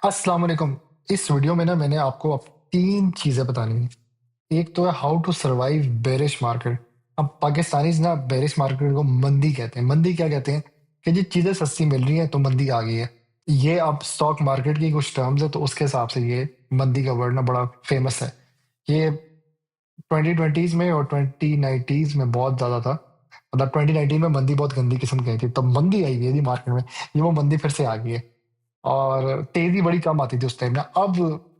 अस्सलाम वालेकुम। इस वीडियो में ना मैंने आपको अब 3 चीज़ें बतानी है। एक तो है how to survive bearish market. अब पाकिस्तानीज़ ना बेरिश मार्केट को मंदी कहते हैं। मंदी क्या कहते हैं? कि जी चीज़ें सस्ती मिल रही हैं तो मंदी आ गई है। ये अब स्टॉक मार्केट की कुछ टर्म्स है तो उसके हिसाब से ये मंदी का वर्ड ना बड़ा फेमस है। ये 2020s में और 2090s में बहुत ज़्यादा था। मतलब 2019 में मंदी बहुत गंदी किस्म की आई थी। तब मंदी आई हुई है थी मार्केट में। ये वो मंदी फिर से आ गई है। और तेज़ी बड़ी कम आती थी उस टाइम ना। अब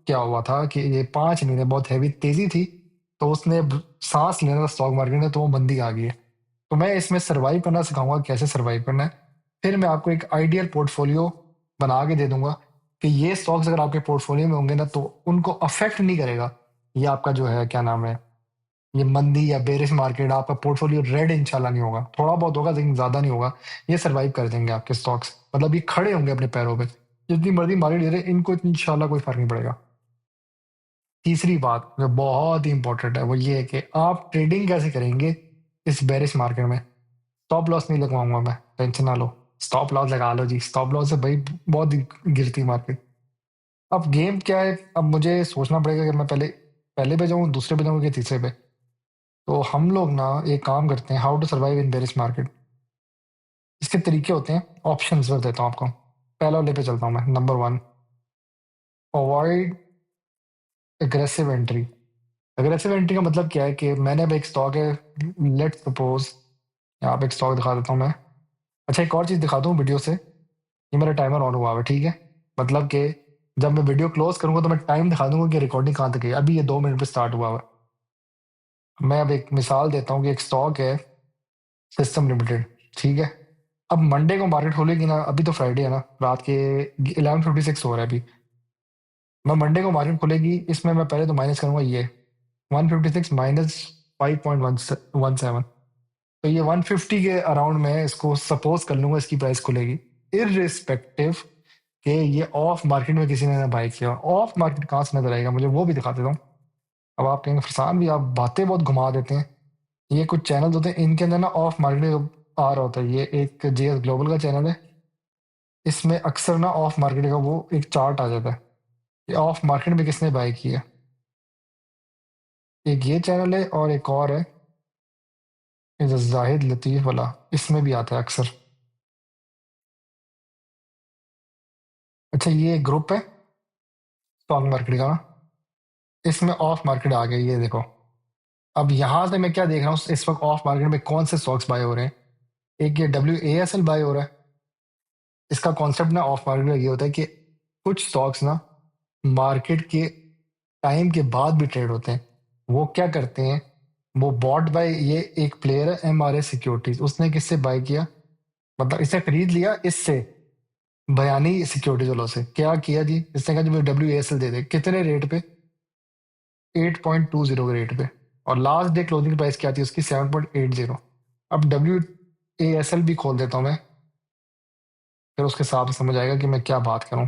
क्या हुआ था कि ये 5 महीने बहुत हेवी तेज़ी थी, तो उसने ब साँस लेना था स्टॉक मार्केट में, तो वो मंदी आ गई है। तो मैं इसमें सर्वाइव करना सिखाऊँगा, कैसे सर्वाइव करना है। फिर मैं आपको एक आइडियल पोर्टफोलियो बना के दे दूँगा कि ये स्टॉक्स अगर आपके पोर्टफोलियो में होंगे ना, तो उनको अफ़ेक्ट नहीं करेगा। ये आपका जो है क्या नाम है, ये मंदी या बेरिश मार्केट आपका पोर्टफोलियो रेड इंशाल्लाह नहीं होगा। थोड़ा बहुत होगा लेकिन ज़्यादा नहीं होगा। ये सर्वाइव कर देंगे आपके स्टॉक्स। मतलब ये खड़े होंगे अपने पैरों पे। जितनी मर्ज़ी मार्केट गिरे, इनको इंशाल्लाह कोई फ़र्क नहीं पड़ेगा। तीसरी बात जो बहुत ही इम्पोर्टेंट है वो ये है कि आप ट्रेडिंग कैसे करेंगे इस बेरिश मार्केट में। स्टॉप लॉस नहीं लगवाऊँगा मैं, टेंशन ना लो। स्टॉप लॉस लगा लो जी, स्टॉप लॉस से भाई बहुत ही गिरती है मार्केट। अब गेम क्या है, अब मुझे सोचना पड़ेगा कि मैं पहले पहले पे जाऊँ, दूसरे पे जाऊँ कि तीसरे पे। तो हम लोग ना एक काम करते हैं, how to survive in bearish market. इसके तरीके होते हैं, ऑप्शंस कर देता हूँ आपको। पहला वाले पे चलता हूँ मैं, number 1, avoid aggressive entry. Aggressive entry का मतलब क्या है कि मैंने अब एक स्टॉक है, लेट्स सपोज यहाँ पे एक स्टॉक दिखा देता हूँ मैं। अच्छा, एक और चीज़ दिखा दूँ वीडियो से, ये मेरा टाइमर ऑन हुआ हुआ है, ठीक है? मतलब कि जब मैं वीडियो क्लोज करूँगा तो मैं टाइम दिखा दूंगा कि रिकॉर्डिंग कहाँ तक गई। अभी ये 2 मिनट पे स्टार्ट हुआ हुआ है। मैं अब एक मिसाल देता हूँ कि एक स्टॉक है सिस्टम लिमिटेड, ठीक है? अब मंडे को मार्केट खोलेगी ना, अभी तो फ्राइडे है ना, रात के 11:56 हो रहा है अभी। मैं मंडे को मार्केट खुलेगी, इसमें मैं पहले तो माइनस करूंगा ये 156 माइनस 5.17। तो ये 150 के अराउंड में इसको सपोज कर लूंगा इसकी प्राइस खुलेगी, इररिस्पेक्टिव कि ये ऑफ मार्केट में किसी ने ना बाय किया। ऑफ मार्केट कहाँ से नजर आएगा मुझे वो भी दिखा देता हूँ। अब आप कहेंगे फरसान भी आप बातें बहुत घुमा देते हैं। ये कुछ चैनल होते हैं, इनके अंदर ना ऑफ मार्केट आ रहा होता है। ये एक जेएस ग्लोबल का चैनल है, इसमें अक्सर ना ऑफ मार्केट का वो एक चार्ट आ जाता है कि ऑफ मार्केट में किसने बाय किया। एक ये चैनल है और एक और है, ये जो जाहिद लतीफ़ वाला, इसमें भी आता है अक्सर। अच्छा, ये ग्रुप है स्टॉक मार्केट का, इसमें ऑफ मार्केट आ गया, ये देखो। अब यहाँ से मैं क्या देख रहा हूँ, इस वक्त ऑफ मार्केट में कौन से स्टॉक्स बाय हो रहे हैं। एक ये WASL बाय हो रहा है। इसका कॉन्सेप्ट ना ऑफ मार्केट में ये होता है कि कुछ स्टॉक्स ना मार्केट के टाइम के बाद भी ट्रेड होते हैं। वो क्या करते हैं, वो बॉट बाय, ये एक प्लेयर है MRS सिक्योरिटीज, उसने किससे बाय किया, मतलब इसे खरीद लिया इससे, बयानी सिक्योरिटीज वालों से। क्या किया जी, इसने कहा जी मुझे WASL दे दे, कितने रेट पे, 8.20 के रेट पे। और लास्ट डे क्लोजिंग प्राइस क्या थी उसकी, 7.80। अब WASL भी खोल देता हूँ मैं, फिर उसके हिसाब से समझ आएगा कि मैं क्या बात करूँ।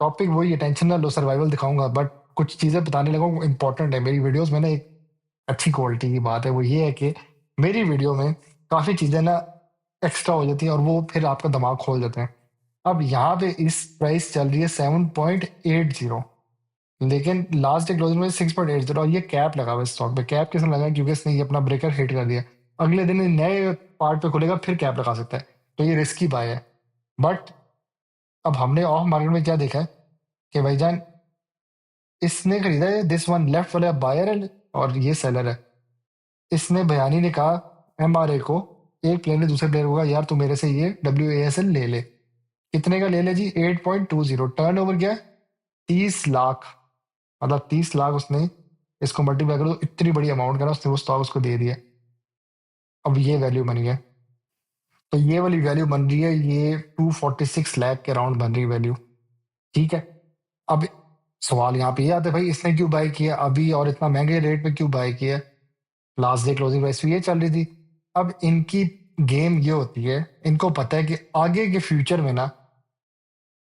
टॉपिक वही है, टेंशन ना लो, सर्वाइवल दिखाऊंगा, बट कुछ चीज़ें बताने लगा हूँ इंपॉर्टेंट है। मेरी वीडियोस में ना एक अच्छी क्वालिटी की बात है वो ये है कि मेरी वीडियो में काफ़ी चीज़ें ना एक्स्ट्रा हो जाती हैं और वो फिर आपका दिमाग खोल देते हैं। अब यहाँ पे इस प्राइस चल रही है 7.80, लेकिन लास्ट डे क्लोजिंग में 6.80, और ये कैप लगा हुआ है स्टॉक पे। कैप किसने लगाया, क्योंकि इसने ये अपना ब्रेकर हिट कर दिया। अगले दिन ये नए पार्ट पे खुलेगा फिर कैप लगा सकता है, तो ये रिस्की बाय है। बट अब हमने ऑफ मार्केट में क्या देखा है कि भाईजान इसने खरीदा है, दिस वन लेफ्ट वाला बायर है और ये सेलर है। इसने बयानी ने कहा MRA को, एक प्लेयर ने दूसरे प्लेयर को कहा यार तू मेरे से ये WASL ले ले। कितने का ले ले जी, 8.20। टर्न ओवर क्या है, 30 लाख। मतलब 30 लाख उसने इसको मल्टीप्लाई करो, इतनी बड़ी अमाउंट का ना उसने वो स्टॉक उसको दे दिया। अब ये वैल्यू बन गया, तो ये वाली वैल्यू बन रही है, ये 246 लाख के अराउंड बन रही है वैल्यू, ठीक है? अब सवाल यहाँ पे ये आता है, भाई इसने क्यों बाय किया अभी और इतना महंगे रेट पे क्यों बाय किया। लास्ट डे क्लोजिंग प्राइस भी ये चल रही थी। अब इनकी गेम ये होती है, इनको पता है कि आगे के फ्यूचर में ना,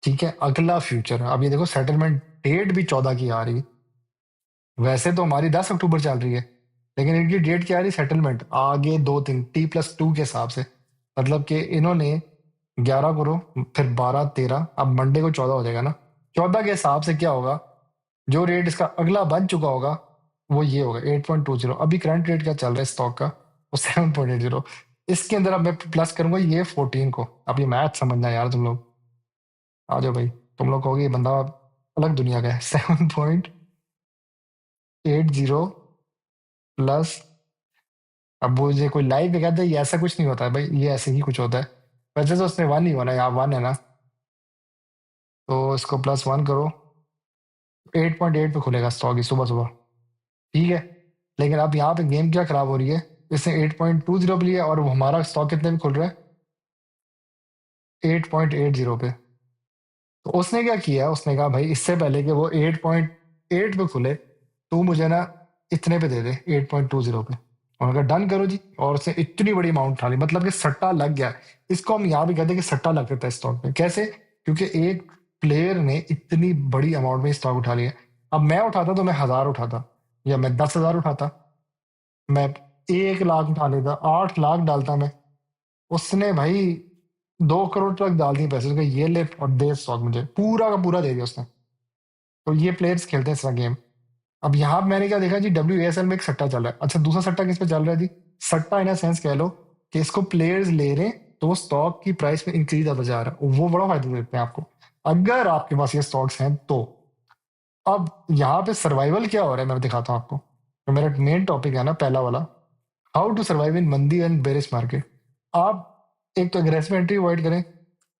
ठीक है, अगला फ्यूचर, अब ये देखो सेटलमेंट डेट भी 14 की आ रही। वैसे तो हमारी 10 अक्टूबर चल रही है, लेकिन इनकी डेट क्या आ रही, सेटलमेंट आगे 2 दिन T+2 के हिसाब से। मतलब कि इन्होंने 11 करो, फिर 12, 13, अब मंडे को 14 हो जाएगा ना, 14 के हिसाब से क्या होगा, जो रेट इसका अगला बन चुका होगा वो ये होगा 8.20। अभी करंट रेट क्या चल रहा है स्टॉक का, वो 7.80। इसके अंदर अब मैं प्लस करूंगा ये 14 को। अब ये मैथ समझना यार तुम लोग, आ जाओ भाई। तुम लोग कहोगे ये बंदा अलग दुनिया का है। 7.80 प्लस, अब वो ये कोई लाइव में कहता है ये ऐसा कुछ नहीं होता है भाई, ये ऐसे ही कुछ होता है। वैसे तो उसने 1 ही होना है, यहाँ 1 है ना, तो इसको +1 करो। 8.8 पे खुलेगा स्टॉक ही सुबह सुबह, ठीक है। लेकिन अब यहाँ पे गेम क्या खराब हो रही है, इसने 8.20 पे लिया और वो हमारा स्टॉक कितने पे खुल रहा है, 8.80 पे। तो उसने क्या किया, उसने कहा भाई इससे पहले कि वो 8.8 पे खुले तो मुझे ना इतने पे दे दे, 8.20 पे। और कहा डन करो जी, और उसने इतनी बड़ी अमाउंट उठा ली, मतलब कि सट्टा लग गया। इसको हम यहाँ भी कहते हैं कि सट्टा लग सकता है स्टॉक में। कैसे, क्योंकि एक प्लेयर ने इतनी बड़ी अमाउंट में स्टॉक उठा लिया। अब मैं उठाता तो मैं 1000 उठाता, या मैं 10,000 उठाता, मैं 1 लाख उठा लेता, 8 लाख डालता मैं। उसने भाई 2 करोड़ तक डाल दिए पैसे, उसका ये ले और दे स्टॉक, मुझे पूरा का पूरा दे दिया उसने। तो ये प्लेयर्स खेलते हैं इस तरह गेम। अब यहाँ पे मैंने क्या देखा जी, WASL में एक सट्टा चल रहा है। अच्छा, दूसरा सट्टा किस पे चल रहा है जी, सट्टा इन सेंस कह लो कि इसको प्लेयर्स ले रहे हैं तो वो स्टॉक की प्राइस में इंक्रीज आता जा रहा है, वो बड़ा फायदा देते हैं आपको अगर आपके पास ये स्टॉक्स हैं तो। अब यहाँ पे सर्वाइवल क्या हो रहा है मैं दिखाता हूँ आपको। तो मेरा मेन टॉपिक है ना पहला वाला, हाउ टू सर्वाइव इन मंदी एंड बेरिश मार्केट। आप एक तो अग्रेसिव एंट्री अवॉइड करें,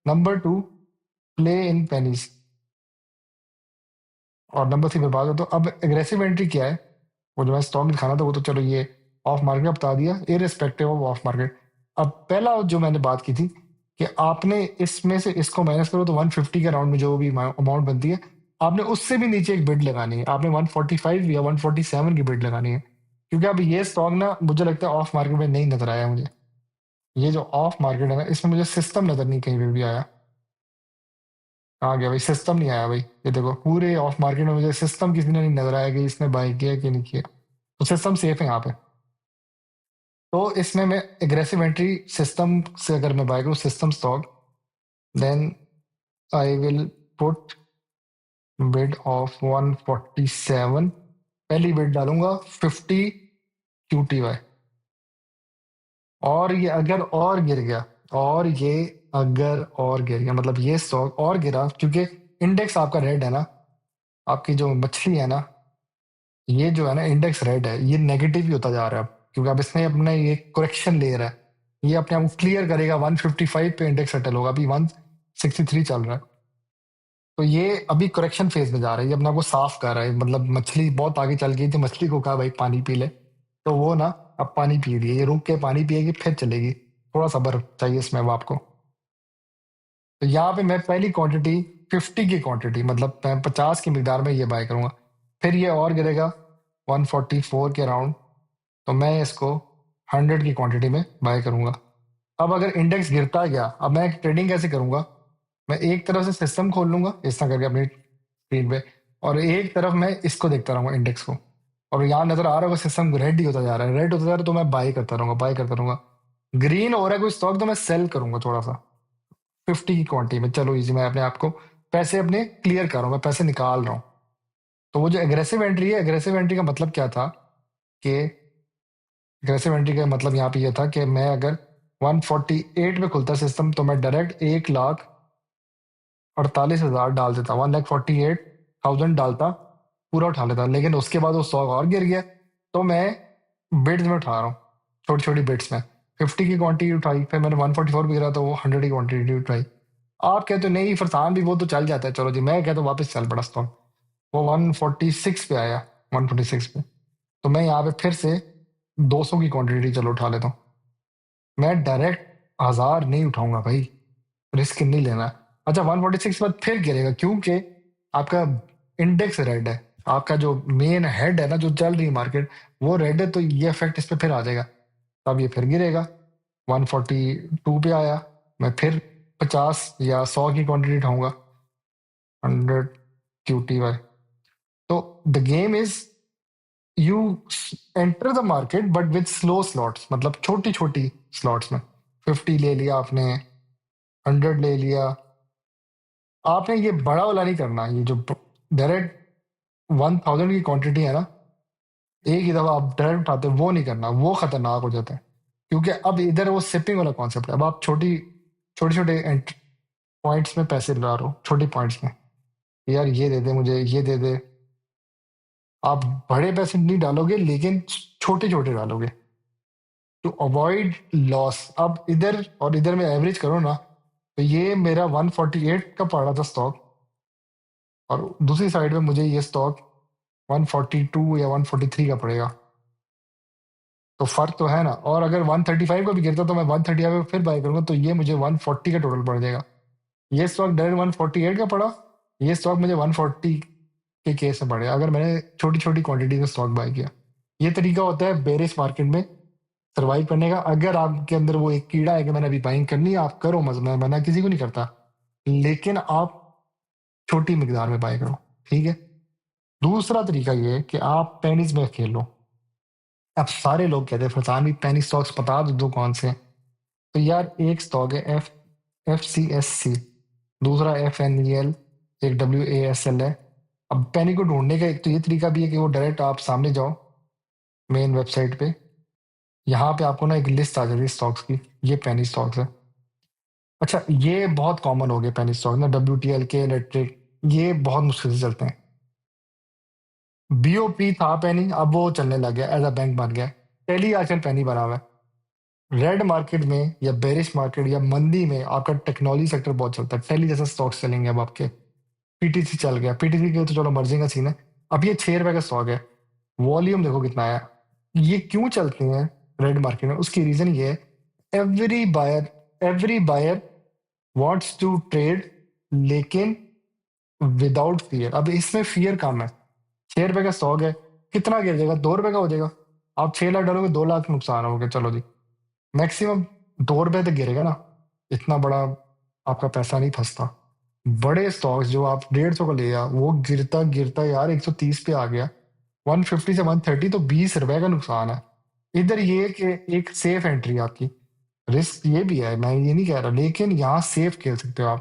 नंबर 2 प्ले इन पेनीज, और नंबर 3 पे बात हो तो अब एग्रेसिव एंट्री क्या है, वो जो मैं स्टॉक दिखाना था वो तो चलो ये ऑफ मार्केट बता दिया, इररिस्पेक्टिव ऑफ ऑफ मार्केट। अब पहला जो मैंने बात की थी कि आपने इसमें से इसको माइनस करो तो 150 के अराउंड में जो भी अमाउंट बनती है, आपने उससे भी नीचे एक बिड लगानी है, आपने 145 या 147 की बिड लगानी है। क्योंकि अब ये स्टॉक ना मुझे लगता है ऑफ मार्केट में नहीं नजर आया मुझे, ये जो ऑफ मार्केट है ना इसमें मुझे सिस्टम नजर नहीं कहीं पे भी आया। कहाँ गया भाई, सिस्टम नहीं आया भाई, ये देखो पूरे ऑफ मार्केट में मुझे सिस्टम किसी ने नहीं नजर आया कि इसने बाय किया कि नहीं किया। तो सिस्टम सेफ है यहाँ पे। तो इसमें मैं एग्रेसिव एंट्री सिस्टम से अगर मैं बाय करूँ system stock, then I will put bid of 147। पहली बिड डालूंगा 50 QTY, और ये अगर और गिर गया, और ये अगर और गिर गया मतलब ये स्टॉक और गिरा, क्योंकि इंडेक्स आपका रेड है ना, आपकी जो मछली है ना, ये जो है ना इंडेक्स रेड है, ये नेगेटिव ही होता जा रहा है अब, क्योंकि अब इसने अपने ये करेक्शन ले रहा है, ये अपने आप को क्लियर करेगा। 155 पे इंडेक्स सेटल होगा, अभी 163 चल रहा है। तो ये अभी करेक्शन फेज में जा रहा है, ये अपने आप को साफ कर रहा है, मतलब मछली बहुत आगे चल गई थी, मछली को कहा भाई पानी पी ले, तो वो ना अब पानी पी रही है, ये रुक के पानी पिएगी फिर चलेगी। थोड़ा सब्र चाहिए इसमें अब आपको। तो यहाँ पे मैं पहली क्वांटिटी 50 की क्वांटिटी, मतलब मैं 50 की मिकदार में ये बाय करूंगा। फिर ये और गिरेगा 144 के अराउंड, तो मैं इसको 100 की क्वांटिटी में बाय करूंगा। अब अगर इंडेक्स गिरता गया, अब मैं ट्रेडिंग कैसे करूंगा, मैं एक तरफ से सिस्टम खोल लूंगा इस तरह करके अपनी स्क्रीन पे, और एक तरफ मैं इसको देखता रहूंगा इंडेक्स को, और यहाँ नजर आ रहा होगा सिस्टम रेड ही होता जा रहा है, रेड होता जा रहा है तो मैं बाय करता रहूंगा, बाय करता रहूंगा। ग्रीन हो रहा है कोई स्टॉक तो मैं सेल करूंगा थोड़ा सा 50 की क्वांटिटी में। चलो इजी, मैं अपने आप को पैसे अपने क्लियर कर रहा हूँ, मैं पैसे निकाल रहा हूँ। तो वो जो एग्रेसिव एंट्री है, एग्रेसिव एंट्री का मतलब क्या था कि एग्रेसिव एंट्री का मतलब यहाँ पे ये था कि मैं अगर 148 में खुलता सिस्टम तो मैं डायरेक्ट 1,48,000 डाल देता, 1,48,000 डालता, पूरा उठा लेता। लेकिन उसके बाद वो स्टॉक और गिर गया, तो मैं बिड्स में उठा रहा हूँ, छोटी छोटी बिड्स में। 50 की क्वांटिटी उठाई, फिर मैंने 144 भी गिरा तो वो 100 की क्वांटिटी उठाई। आप कहते हो नहीं फरसान भी वो तो चल जाता है, चलो जी, मैं कहता हूँ वापस चल पड़ा स्टॉक, वो 146 पे आया, 146 पे। तो मैं यहाँ पे फिर से 200 की क्वांटिटी चलो उठा लेता हूँ। मैं डायरेक्ट 1000 नहीं उठाऊंगा भाई, रिस्क नहीं लेना। अच्छा, 146 के बाद फिर गिरेगा क्योंकि आपका इंडेक्स रेड है, आपका जो मेन हेड है ना जो चल रही है मार्केट वो रेड है, तो ये इफेक्ट इस पे फिर आ जाएगा, तब ये फिर गिरेगा। 142 पे आया, मैं फिर 50 या 100 की क्वांटिटी उठाऊंगा, 100 QTY। तो the game is you enter the market but with slow slots, मतलब छोटी छोटी स्लॉट्स में। 50 ले लिया आपने, 100 ले लिया, आपने ये बड़ा वाला नहीं करना, ये जो डायरेक्ट 1000 की क्वांटिटी है ना, एक ही दफा आप डायरेक्ट उठाते हो, वो नहीं करना, वो खतरनाक हो जाता है। क्योंकि अब इधर वो सिपिंग वाला कॉन्सेप्ट है। अब आप छोटी छोटे छोटे पॉइंट्स में पैसे ला रहे हो, छोटी पॉइंट्स में, यार ये दे दे मुझे, ये दे दे। आप बड़े पैसे नहीं डालोगे, लेकिन छोटे छोटे डालोगे टू अवॉइड लॉस। अब इधर और इधर में एवरेज करो ना, तो ये मेरा 148 का पड़ रहा था स्टॉक, और दूसरी साइड में मुझे ये स्टॉक 142 या 143 का पड़ेगा। तो फर्क तो है ना। और अगर 135 का भी गिरता तो मैं 135 पे फिर बाय करूंगा, तो ये मुझे 140 का टोटल पड़ जाएगा। ये स्टॉक डायरेक्ट 148 का पड़ा, ये स्टॉक मुझे 140 के केस में पड़ेगा अगर मैंने छोटी छोटी क्वांटिटी में स्टॉक बाय किया। ये तरीका होता है बेरिश मार्केट में सर्वाइव करने का। अगर आपके अंदर वो एक कीड़ा है कि मैंने अभी बाइंग करनी है, आप करो, मत, मैं मना किसी को नहीं करता, लेकिन आप छोटी मिकदार में बाय करो, ठीक है। दूसरा तरीका ये है कि आप पेनीज में खेल लो। अब सारे लोग कहते हैं फरसान भी पेनी स्टॉक्स बता दो कौन से हैं। तो यार एक स्टॉक है FCSC, दूसरा FNEL, एक WASL है। अब पेनी को ढूंढने का एक तो ये तरीका भी है कि वो डायरेक्ट आप सामने जाओ मेन वेबसाइट पे, यहाँ पे आपको ना एक लिस्ट आ जाती है स्टॉक्स की, ये पेनी स्टॉक्स है। अच्छा, ये बहुत कॉमन हो गए पेनी स्टॉक ना, WTLK, इलेक्ट्रिक, ये बहुत मुश्किल से चलते हैं। BOP था पेनी, अब वो चलने लग गया, एज अ बैंक बन गया। टेली आजकल पेनी बना हुआ है। रेड मार्केट में या बेरिश मार्केट या मंदी में आपका टेक्नोलॉजी सेक्टर बहुत चलता है, टेली जैसा स्टॉक्स चलेंगे अब आपके। PTC चल गया, PTC के तो चलो मर्जी का सीन है। अब ये 6 रुपए का स्टॉक है, वॉल्यूम देखो कितना है। ये क्यों चलते हैं रेड मार्केट में, उसकी रीजन ये है, every buyer wants to trade, लेकिन विदाउट फियर। अब इसमें फियर कम है। 6 रुपए का स्टॉक है, कितना गिर जाएगा, 2 रुपए का हो जाएगा। आप 6 लाख डालोगे, 2 लाख नुकसान हो गया, चलो जी, मैक्सिमम 2 रुपए तक गिरेगा ना, इतना बड़ा आपका पैसा नहीं फंसता। बड़े स्टॉक्स जो आप 150 का ले, वो गिरता गिरता यार 130 पे आ गया, 150 से 130, तो 20 रुपए का नुकसान है। इधर ये कि एक सेफ एंट्री आपकी, रिस्क ये भी है, मैं ये नहीं कह रहा, लेकिन यहाँ सेफ खेल सकते हो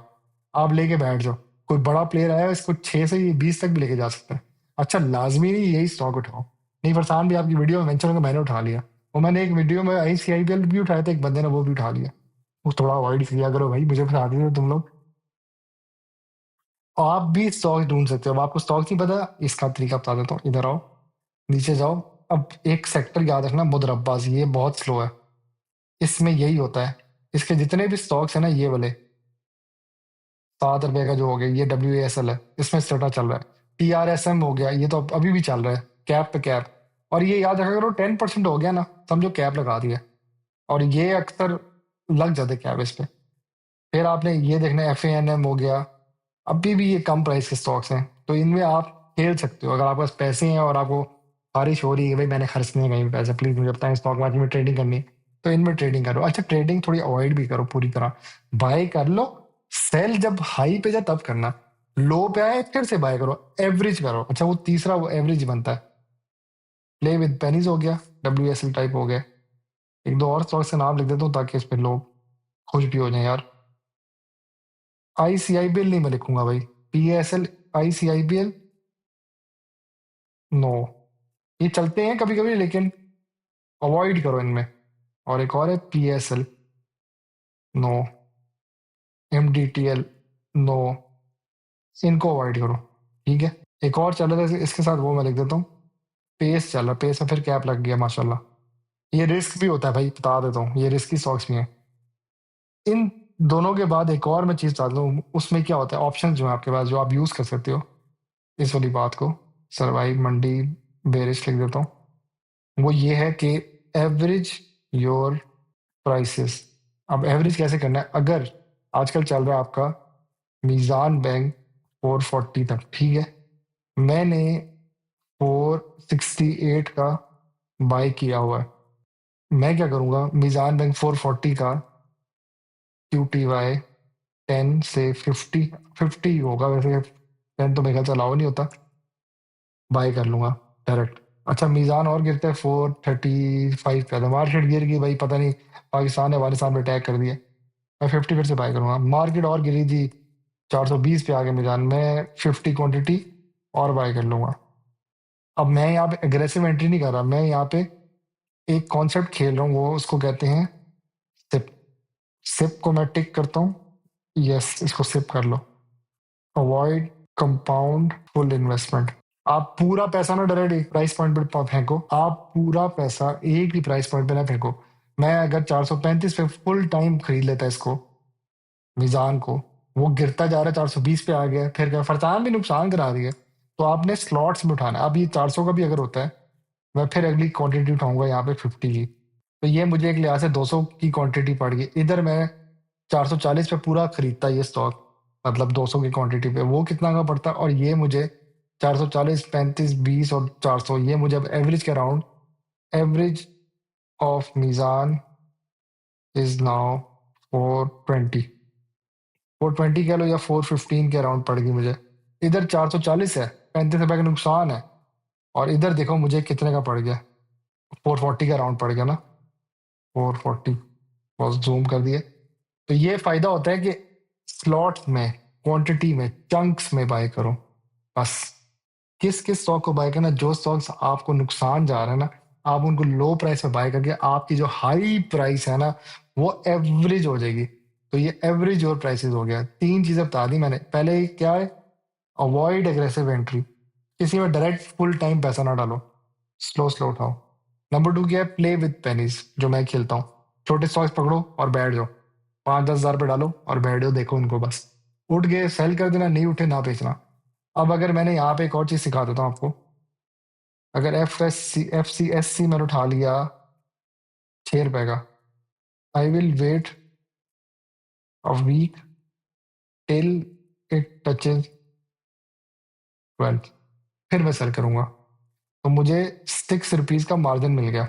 आप लेके बैठ जाओ। कोई बड़ा प्लेयर आया, इसको 6 से 20 तक भी लेके जा सकते हैं। अच्छा, लाजमी नहीं यही स्टॉक उठाओ, नहीं, फरसान भी आपकी वीडियो में मेंशन होगा, मैंने उठा लिया। और मैंने एक वीडियो में ICIPL भी उठाया था, एक बंदे ने वो भी उठा लिया। वो थोड़ा अवॉइड किया करो भाई, मुझे फंसा दीजिए तुम लोग। आप भी स्टॉक ढूंढ सकते हो। अब आपको स्टॉक नहीं पता, इसका तरीका बता देता हूँ, इधर आओ, नीचे जाओ। अब एक सेक्टर याद रखना, मुद्रब्बाज, ये बहुत स्लो है, इसमें यही होता है। इसके जितने भी स्टॉक्स है ना, ये वाले 7 रुपए का जो हो गया, ये WASL है, इसमें सट्टा चल रहा है। TRSM हो गया, ये तो अभी भी चल रहा है, कैप पे कैप। और ये याद रखा करो, 10% हो गया ना, समझो कैप लगा दिया। और ये अक्सर लग जाते कैप इस पे। फिर आपने ये देखना, FANM हो गया, अभी भी ये कम प्राइस के स्टॉक्स हैं, तो इनमें आप खेल सकते हो। अगर आपके पास पैसे हैं और आपको बारिश हो रही है, भाई मैंने खर्च नहीं है कहीं पे पैसे, प्लीज मुझे बताएं, स्टॉक मार्केट में ट्रेडिंग करनी है, तो इनमें ट्रेडिंग करो। अच्छा, ट्रेडिंग थोड़ी अवॉइड भी करो पूरी तरह, बाय कर लो, सेल जब हाई पे जाए तब करना, लो पे आए फिर से बाय करो, एवरेज करो। अच्छा, वो तीसरा वो एवरेज बनता है। प्ले विद पेनीज हो गया, WSL टाइप हो गया। एक दो और स्टॉक से नाम लिख देता हूँ ताकि इस पे लोग खुश भी हो जाए यार। ICIPL नहीं मैं लिखूंगा भाई, PSL, ICIPL, नो, ये चलते हैं कभी कभी, लेकिन अवॉइड करो इनमें। और एक और है PSL, नो, MDTL, नो, इनको अवॉइड करो, ठीक है। एक और चल रहा था इसके साथ, वो मैं लिख देता हूँ, पेस चल रहा, पेस में फिर कैप लग गया माशाल्लाह। ये रिस्क भी होता है भाई, बता देता हूँ, ये रिस्की स्टॉक्स भी हैं। इन दोनों के बाद एक और मैं चीज बता दूँ, उसमें क्या होता है, ऑप्शन जो है आपके पास, जो आप यूज कर सकते हो इस वाली बात को, सर्वाइव, मंडी, बेरिश लिख देता हूँ। वो ये है कि एवरेज योर प्राइसेस। अब एवरेज कैसे करना है, अगर आजकल चल रहा है आपका मीजान बैंक 440 तक, ठीक है, मैंने 468 का बाय किया हुआ है, मैं क्या करूंगा, मीजान बैंक 440 का QTY 10 से 50 होगा वैसे, 10 तो मेरे ख्याल से अलाउ नहीं होता, बाय कर लूंगा डायरेक्ट। अच्छा, मीजान और गिरता है 435 पे, तो मार्केट गिर गई भाई, पता नहीं पाकिस्तान ने अफगानिस्तान पे अटैक कर दिया, मैं 50 फिर से बाय करूंगा। मार्केट और गिरी थी 420 पे आ गया मीज़ान, मैं 50 क्वांटिटी और बाय कर लूँगा। अब मैं यहाँ पे एग्रेसिव एंट्री नहीं कर रहा, मैं यहाँ पे एक कॉन्सेप्ट खेल रहा हूँ, वो उसको कहते हैं सिप। सिप को मैं टिक करता हूँ, यस, इसको सिप कर लो। Avoid compound full investment. आप पूरा पैसा ना डायरेक्ट एक प्राइस पॉइंट पे फेंको, आप पूरा पैसा एक ही प्राइस पॉइंट पे ना फेंको। मैं अगर 435 पे फुल टाइम खरीद लेता इसको, मीज़ान को, वो गिरता जा रहा है, 420 पे आ गया, फिर क्या, फरसान भी नुकसान करा दिया, तो आपने स्लॉट्स में उठाना। अब ये 400 का भी अगर होता है, मैं फिर अगली क्वांटिटी उठाऊंगा यहाँ पे 50 की, तो ये मुझे एक लिहाज से 200 की क्वांटिटी पड़ गई। इधर मैं 440 पे पूरा खरीदता ये स्टॉक, मतलब 200 की क्वांटिटी पे, वो कितना का पड़ता, और ये मुझे 440, 35, 20 और 400, ये मुझे अब एवरेज के around, average of Meezan is now 420, 420 कह लो या 415 के अराउंड पड़ गई मुझे। इधर 440 है, 35 रुपए का नुकसान है, और इधर देखो मुझे कितने का पड़ गया, 440 के अराउंड पड़ गया ना, 440, बस जूम कर दिए। तो ये फायदा होता है कि स्लॉट्स में, क्वांटिटी में, चंक्स में बाय करो बस। किस किस स्टॉक को बाय करना, जो स्टॉक्स आपको नुकसान जा रहा है ना, आप उनको लो प्राइस में बाय करके आपकी जो हाई प्राइस है ना, वो एवरेज हो जाएगी। तो ये एवरेज और प्राइसेस हो गया। तीन चीजें बता दी मैंने। पहले क्या है, अवॉइड एग्रेसिव एंट्री, किसी में डायरेक्ट फुल टाइम पैसा ना डालो, स्लो स्लो उठाओ। नंबर 2 क्या है, प्ले विद पेनीज, जो मैं खेलता हूँ। छोटे स्टॉक्स पकड़ो और बैठ जाओ, 5-10 हज़ार पे डालो और बैठ जाओ, देखो उनको बस, उठ गए सेल कर देना, नहीं उठे ना बेचना। अब अगर मैंने यहाँ पे एक और चीज सिखा देता हूँ आपको, अगर एफ सी एस सी मैंने उठा लिया 6 रुपए का, I will wait a week till it touches 12, फिर मैं सेल करूंगा, तो मुझे 6 रुपीज का मार्जिन मिल गया।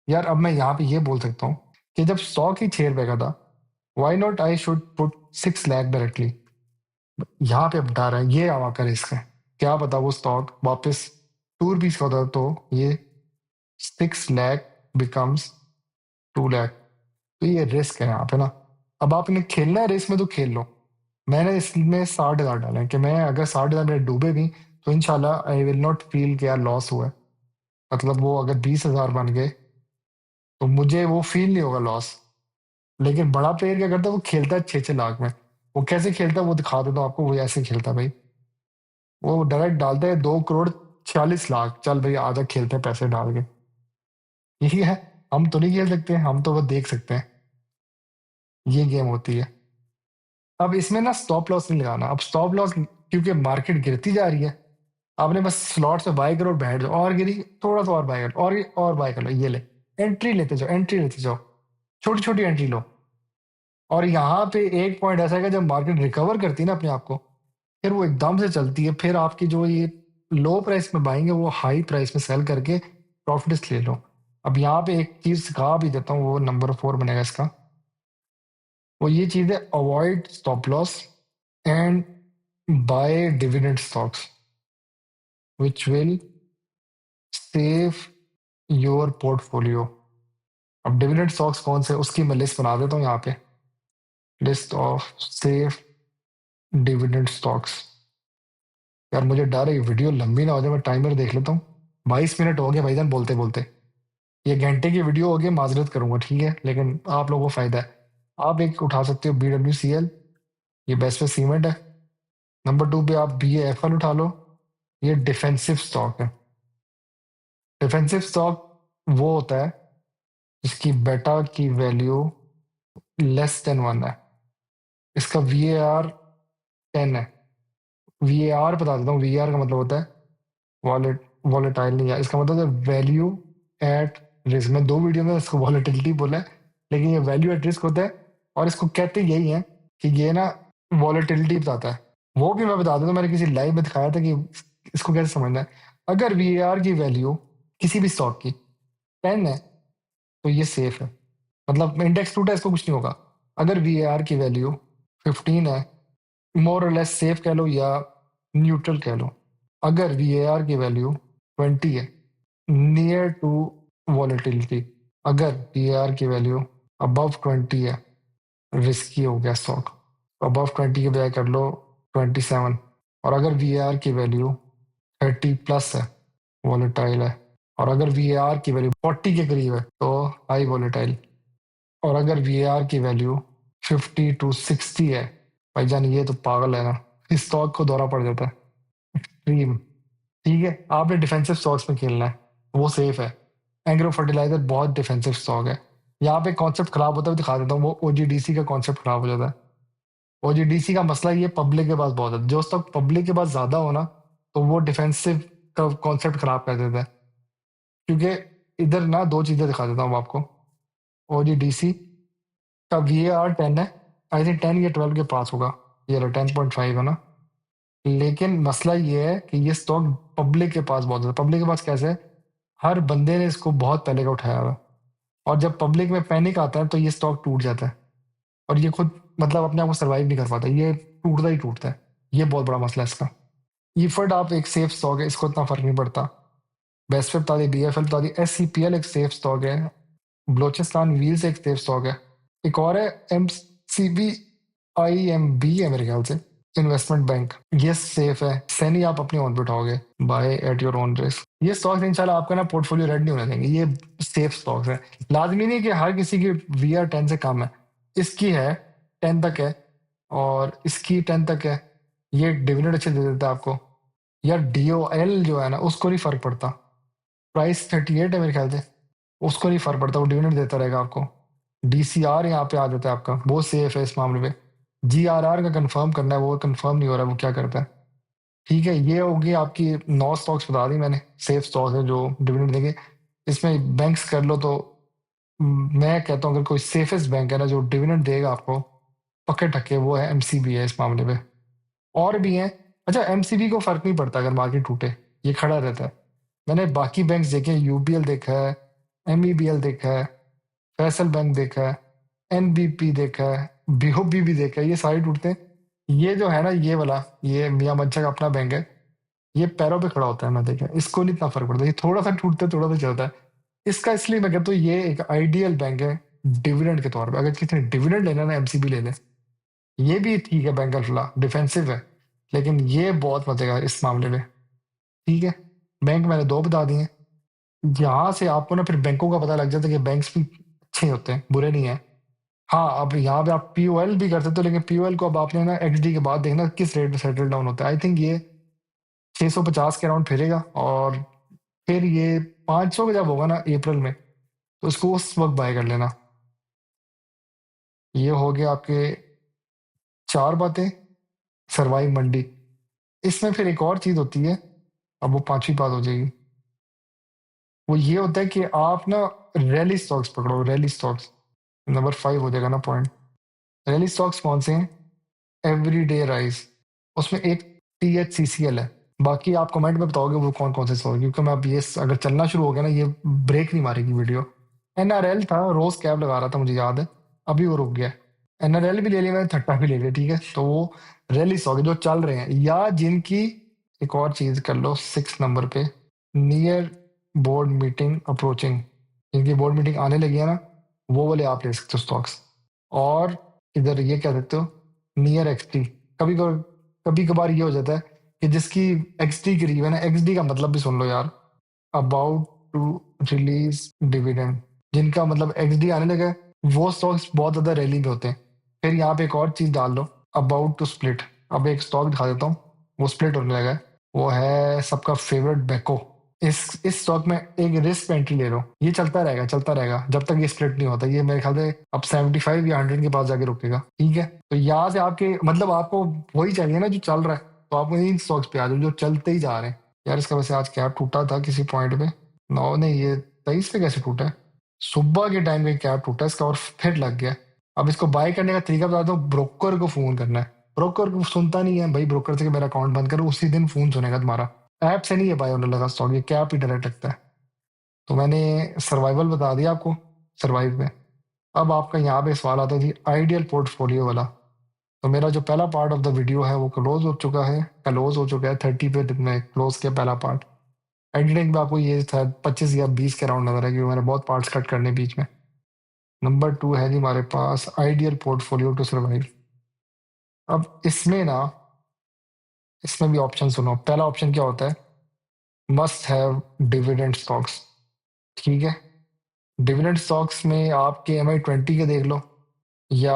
यार अब मैं यहाँ पे ये बोल सकता हूँ कि जब स्टॉक ही 6 रुपए का था, why not I should put 6 lakh directly. यहाँ पे अब डर है, ये आवा का रिस्क है, क्या पता वो स्टॉक वापस 2 रुपीज का होता, तो ये 6 लाख बिकम्स 2 लाख। तो ये रिस्क है यहाँ पे ना। अब आपने खेलना है रिस्क में तो खेल लो। मैंने इसमें 60 हज़ार डाले हैं कि मैं अगर 60 हज़ार मेरे डूबे भी, तो इनशाला आई विल नॉट फील कि यार लॉस हुआ है। मतलब वो अगर 20 हज़ार बन गए, तो मुझे वो फील नहीं होगा लॉस। लेकिन बड़ा प्लेयर क्या करता है, वो खेलता है 6-6 लाख में। वो कैसे खेलता है वो दिखा देता हूँ आपको, वो ऐसे खेलता है भाई। वो डायरेक्ट डालते हैं 2 करोड़ 46 लाख, चल भाई आजा खेलते हैं पैसे डाल के। यही है, हम तो नहीं खेल सकते, हम तो बस देख सकते हैं। ये गेम होती है। अब इसमें ना स्टॉप लॉस नहीं लगाना। अब स्टॉप लॉस, क्योंकि मार्केट गिरती जा रही है, आपने बस स्लॉट से बाय करो और बैठ जाओ, और गिरी थोड़ा सा और बाय करो, और बाय कर लो, ये ले, एंट्री लेते जाओ, एंट्री लेते जाओ, छोटी छोटी एंट्री लो। और यहाँ पे एक पॉइंट ऐसा है कि जब मार्केट रिकवर करती है ना अपने आप को, फिर वो एकदम से चलती है, फिर आपकी जो ये लो प्राइस में बाएंगे, वो हाई प्राइस में सेल करके प्रॉफिट्स ले लो। अब यहाँ पे एक चीज सिखा भी देता हूँ, वो नंबर 4 बनेगा इसका। वो ये चीज है, avoid stop loss and buy dividend stocks which will save your portfolio. अब डिविडेंड स्टॉक्स कौन से, उसकी मैं लिस्ट बना देता हूँ यहाँ पे, list of safe dividend stocks. यार मुझे डर है ये वीडियो लंबी ना हो जाए, मैं टाइमर देख लेता हूँ। 22 मिनट हो गए भाईजान बोलते बोलते, ये घंटे की वीडियो होगी, माजरत करूंगा ठीक है, लेकिन आप लोगों को फायदा है। आप एक उठा सकते हो BWCL, ये बेस्ट वे सीमेंट है। नंबर 2 पे आप BAFL उठा लो, ये डिफेंसिव स्टॉक है। डिफेंसिव स्टॉक वो होता है जिसकी बेटा की वैल्यू लेस देन 1 है, इसका VAR 10 है। VAR बता देता हूँ, VAR का मतलब होता है वॉलेटाइल नहीं है, इसका मतलब है वैल्यू एट रिस्क। मैं 2 वीडियो में इसको वॉलेटिलिटी बोला है, लेकिन ये वैल्यू एट रिस्क होता है, और इसको कहते यही है कि ये ना वॉलेटिलिटी बताता है। वो भी मैं बता देता हूँ, मैंने किसी लाइव में दिखाया था कि इसको कैसे समझना है। अगर VAR की वैल्यू किसी भी स्टॉक की 10 है, तो ये सेफ है, मतलब इंडेक्स टूटा इसको कुछ नहीं होगा। अगर VAR की वैल्यू 15 है, मोर और लेस सेफ कह लो या न्यूट्रल कह लो। अगर VAR की वैल्यू 20 है, नियर टू वॉलेटिलिटी। अगर VAR की वैल्यू अबव 20 है, रिस्की हो गया स्टॉक। अबव 20 के बजाय कर लो 27। और अगर वी की वैल्यू 30 प्लस है, वॉलेटाइल है। और अगर वी की वैल्यू 40 के करीब है तो हाई वॉलेटाइल। और अगर वी की वैल्यू 50 to 60 है, भाईजान ये तो पागल है ना, इस स्टॉक को दौरा पड़ जाता है। एक्सट्रीम। ठीक है, आपने डिफेंसिव स्टॉक्स में खेलना है, वो सेफ है। एग्रो फर्टिलाइजर बहुत डिफेंसिव स्टॉक है। यहाँ पे कॉन्सेप्ट खराब होता है, दिखा देता हूँ। वो ओजीडीसी का कॉन्सेप्ट खराब हो जाता है। ओजीडीसी का मसला ये पब्लिक के पास बहुत है, जो स्टॉक पब्लिक के पास ज्यादा हो ना, तो वो डिफेंसिव का कॉन्सेप्ट खराब कर देता है। क्योंकि इधर ना दो चीजें दिखा देता हूँ आपको। ओजीडीसी का वी आर 10 है, आई थिंक 10 या 12 के पास होगा, ये 10.5 है ना। लेकिन मसला ये है कि ये स्टॉक पब्लिक के पास बहुत है। पब्लिक के पास कैसे है, हर बंदे ने इसको बहुत पहले का उठाया हुआ है। और जब पब्लिक में पैनिक आता है तो ये स्टॉक टूट जाता है, और ये खुद मतलब अपने आप को सर्वाइव नहीं कर पाता, ये टूटता ही टूटता है। ये बहुत बड़ा मसला है इसका। ईफर्ट आप एक सेफ स्टॉक है, इसको इतना फर्क नहीं पड़ता। बेस्ट पे बता दी, BFL बता दी, SCPL एक सेफ स्टॉक है, बलोचिस्तान व्हील्स एक सेफ स्टॉक है। एक और है MCBIMB है मेरे ख्याल से, इन्वेस्टमेंट बैंक, ये सेफ है। सैनी आप अपने ओन पे उठाओगे, buy at your own risk. ये स्टॉक्स इंशाल्लाह आपका ना पोर्टफोलियो रेड नहीं होने देंगे, ये सेफ स्टॉक्स है। लाजमी नहीं कि हर किसी की VR 10 से कम है, इसकी है 10 तक है, और इसकी 10 तक है। ये डिविडेंड अच्छे दे देता है आपको। या DOL जो है ना, उसको नहीं फर्क पड़ता, प्राइस 38 है मेरे ख्याल से, उसको नहीं फर्क पड़ता, वो डिविडेंड देता रहेगा आपको। DCR यहाँ पे आ जाता है आपका, वो सेफ है इस मामले में। GRR का कंफर्म करना है, वो कंफर्म नहीं हो रहा है, वो क्या करता है। ठीक है, ये होगी आपकी 9 स्टॉक्स बता दी मैंने, सेफ स्टॉक है जो डिविडेंड देंगे। इसमें बैंक्स कर लो तो मैं कहता हूँ अगर कोई सेफेस्ट बैंक है ना जो डिविडेंड देगा आपको पक्के टक्के, वो है MCB है इस मामले में। और भी हैं। अच्छा, MCB को फर्क नहीं पड़ता अगर मार्केट टूटे, ये खड़ा रहता है। मैंने बाकी बैंक्स देखे हैं, UBL देखा है, MEBL देखा है, फैसल बैंक देखा है, NBP देखा है, BOB भी देखा है, ये सारे टूटते हैं। ये जो है ना, ये वाला, ये मियां मंशा का अपना बैंक है, ये पैरों पे खड़ा होता है, मैं देखा, इसको नहीं इतना फर्क पड़ता, ये थोड़ा सा टूटता है थोड़ा सा चलता है। इसका इसलिए मैं कहता हूँ ये एक आइडियल बैंक है डिविडेंड के तौर पे। अगर किसी ने डिविडेंड लेना ना, MCB ले ले। ये भी ठीक है, बैंक अल्फला डिफेंसिव है, लेकिन ये बहुत मजेगा इस मामले में। ठीक है, बैंक मैंने दो बता दिए। यहाँ से आपको ना फिर बैंकों का पता लग जाता है कि बैंक्स भी अच्छे होते हैं, बुरे नहीं है। हाँ, अब यहाँ पे आप POL भी कर सकते हो, लेकिन POL को अब आपने ना XD के बाद देखना किस रेट में सेटल डाउन होता है। आई थिंक ये 650 के अराउंड फिरेगा, और फिर ये 500 का जब होगा ना अप्रैल में, तो इसको उस वक्त बाय कर लेना। ये हो गया आपके 4 बातें। सरवाइव मंडी, इसमें फिर एक और चीज होती है, अब वो 5वीं बात हो जाएगी। वो ये होता है कि आप ना रैली स्टॉक्स पकड़ो, रैली स्टॉक्स। नंबर 5 हो जाएगा ना पॉइंट। रैली स्टॉक्स कौन से हैं? एवरीडे राइज, उसमें एक THCCL है। बाकी आप कमेंट में बताओगे वो कौन कौन से स्टॉक, क्योंकि मैं अब ये अगर चलना शुरू हो गया ना, ये ब्रेक नहीं मारेगी वीडियो। NRL था, रोज कैब लगा रहा था, मुझे याद है, अभी वो रुक गया। NRL भी ले लिया मैंने, थट्टा भी ले लिया। ठीक है, तो वो रैली स्टॉक है जो चल रहे हैं, या जिनकी, एक और चीज कर लो 6 नंबर पे, नियर बोर्ड मीटिंग अप्रोचिंग, जिनकी बोर्ड मीटिंग आने लगी है ना, वो वाले आप ले सकते हो स्टॉक्स। और इधर ये कह सकते हो नियर XD। कभी कभी कभार ये हो जाता है कि जिसकी XD करीब है ना, XD का मतलब भी सुन लो यार, अबाउट टू रिलीज डिविडेंड, जिनका मतलब XD आने लगा है, वो स्टॉक्स बहुत ज्यादा रैली में होते हैं। फिर यहाँ पे एक और चीज डाल लो, अबाउट टू स्प्लिट। अब एक स्टॉक दिखा देता हूँ, वो स्प्लिट होने लगा है, वो है सबका फेवरेट बेको। इस स्टॉक में एक रिस्क एंट्री ले लो, ये चलता रहेगा चलता रहेगा जब तक ये स्प्लिट नहीं होता। ये मेरे ख्याल से अब 75 या 100 के पास जाके रुकेगा। ठीक है, तो यहाँ से आपके मतलब आपको वही चाहिए ना जो चल रहा है, तो आप इन स्टॉक्स पे आ जाओ जो चलते ही जा रहे हैं। यार इसका वैसे आज कैप टूटा था किसी पॉइंट पे, नौ नहीं, ये 23 पे कैसे टूटा है? सुबह के टाइम पे कैप टूटा इसका और फिर लग गया। अब इसको बाय करने का तरीका बता दो, ब्रोकर को फोन करना है। ब्रोकर को सुनता नहीं है भाई, ब्रोकर से कि मेरा अकाउंट बंद करो, उसी दिन फोन सुनेगा तुम्हारा। ऐप से नहीं है बाय होने लगा स्टॉक, ये कैप ही डायरेक्ट लगता है। तो मैंने सर्वाइवल बता दिया आपको, सर्वाइव में। अब आपका यहाँ पे सवाल आता है जी आइडियल पोर्टफोलियो वाला। तो मेरा जो पहला पार्ट ऑफ द वीडियो है वो क्लोज हो चुका है 30 पे मैं क्लोज किया पहला पार्ट। एडिटिंग में आपको ये 25 या 20 के अराउंड नजर है, क्योंकि मैंने बहुत पार्ट्स कट करने बीच में। नंबर 2 है जी हमारे पास आइडियल पोर्टफोलियो टू सर्वाइव। अब इसमें भी ऑप्शन सुनो। पहला ऑप्शन क्या होता है, मस्ट हैव डिविडेंड स्टॉक्स। ठीक है, डिविडेंड स्टॉक्स में आपके MI20 के देख लो, या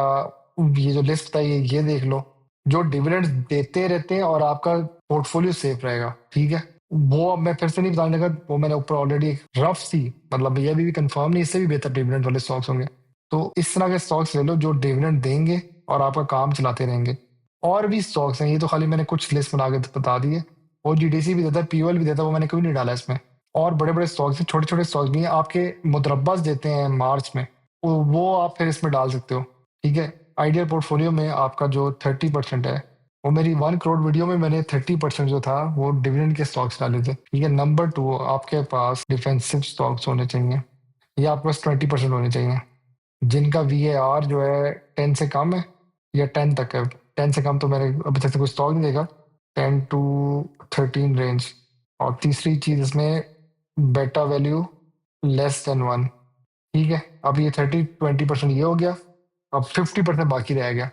ये जो लिस्ट बताई है ये देख लो, जो डिविडेंड्स देते रहते हैं और आपका पोर्टफोलियो सेफ रहेगा। ठीक है, वो अब मैं फिर से नहीं बताने लगा, वो मैंने ऊपर ऑलरेडी एक रफ सी, मतलब ये भी कंफर्म नहीं, इससे भी बेहतर डिविडेंड वाले स्टॉक्स होंगे। तो इस तरह के स्टॉक्स ले लो जो डिविडेंड देंगे और आपका काम चलाते रहेंगे। और भी स्टॉक्स हैं, ये तो खाली मैंने कुछ लिस्ट बना के बता दी है। OGDC भी देता है, POL भी देता है, वो मैंने कभी नहीं डाला इसमें। और बड़े बड़े स्टॉक्स हैं, छोटे छोटे स्टॉक्स भी हैं, आपके मुद्रब्बास देते हैं मार्च में, वो आप फिर इसमें डाल सकते हो। ठीक है, आइडियल पोर्टफोलियो में आपका जो 30% है, वो मेरी 1 करोड़ वीडियो में मैंने 30% जो था वो डिविडेंड के स्टॉक्स डाले थे। ठीक है, नंबर 2, आपके पास डिफेंसिव स्टॉक्स होने चाहिए, या आपके पास 20% होने चाहिए, जिनका VAR जो है 10 से कम है या 10 तक है। 10 से कम तो मैंने अभी तक से कोई स्टॉक नहीं देखा, 10 to 13 रेंज। और तीसरी चीज इसमें बेटा वैल्यू <<1 > 1। ठीक है, अब ये 30-20% ये हो गया, अब 50% बाकी रह गया।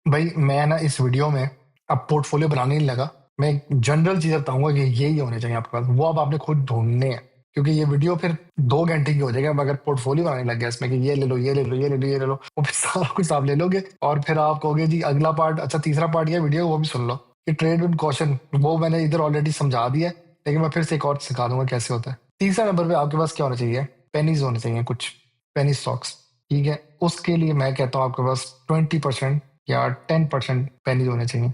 भाई मैं ना इस वीडियो में अब पोर्टफोलियो बनाने नहीं लगा, मैं एक जनरल चीज बताऊंगा कि यही होने चाहिए आपके पास, वो अब आपने खुद ढूंढने हैं। क्योंकि ये वीडियो फिर 2 घंटे की हो जाएगी, अब अगर पोर्टफोलियो बनाने लग गया इसमें कि ये ले लो, ये ले लो, ये ले लो, ये ले लो, वो फिर सारा कुछ आप ले लोगे और फिर आप कहोगे जी अगला पार्ट, अच्छा तीसरा पार्ट ये वीडियो वो भी सुन लो कि ट्रेड विद कॉशन, वो मैंने इधर ऑलरेडी समझा दिया है, लेकिन मैं फिर से एक और सिखा दूंगा कैसे होता है। तीसरा नंबर पे आपके पास क्या होना चाहिए, पेनीज होने चाहिए, कुछ पेनी स्टॉक्स। ठीक है, उसके लिए मैं कहता हूँ आपके पास 20% या 10% पेनीज होने चाहिए।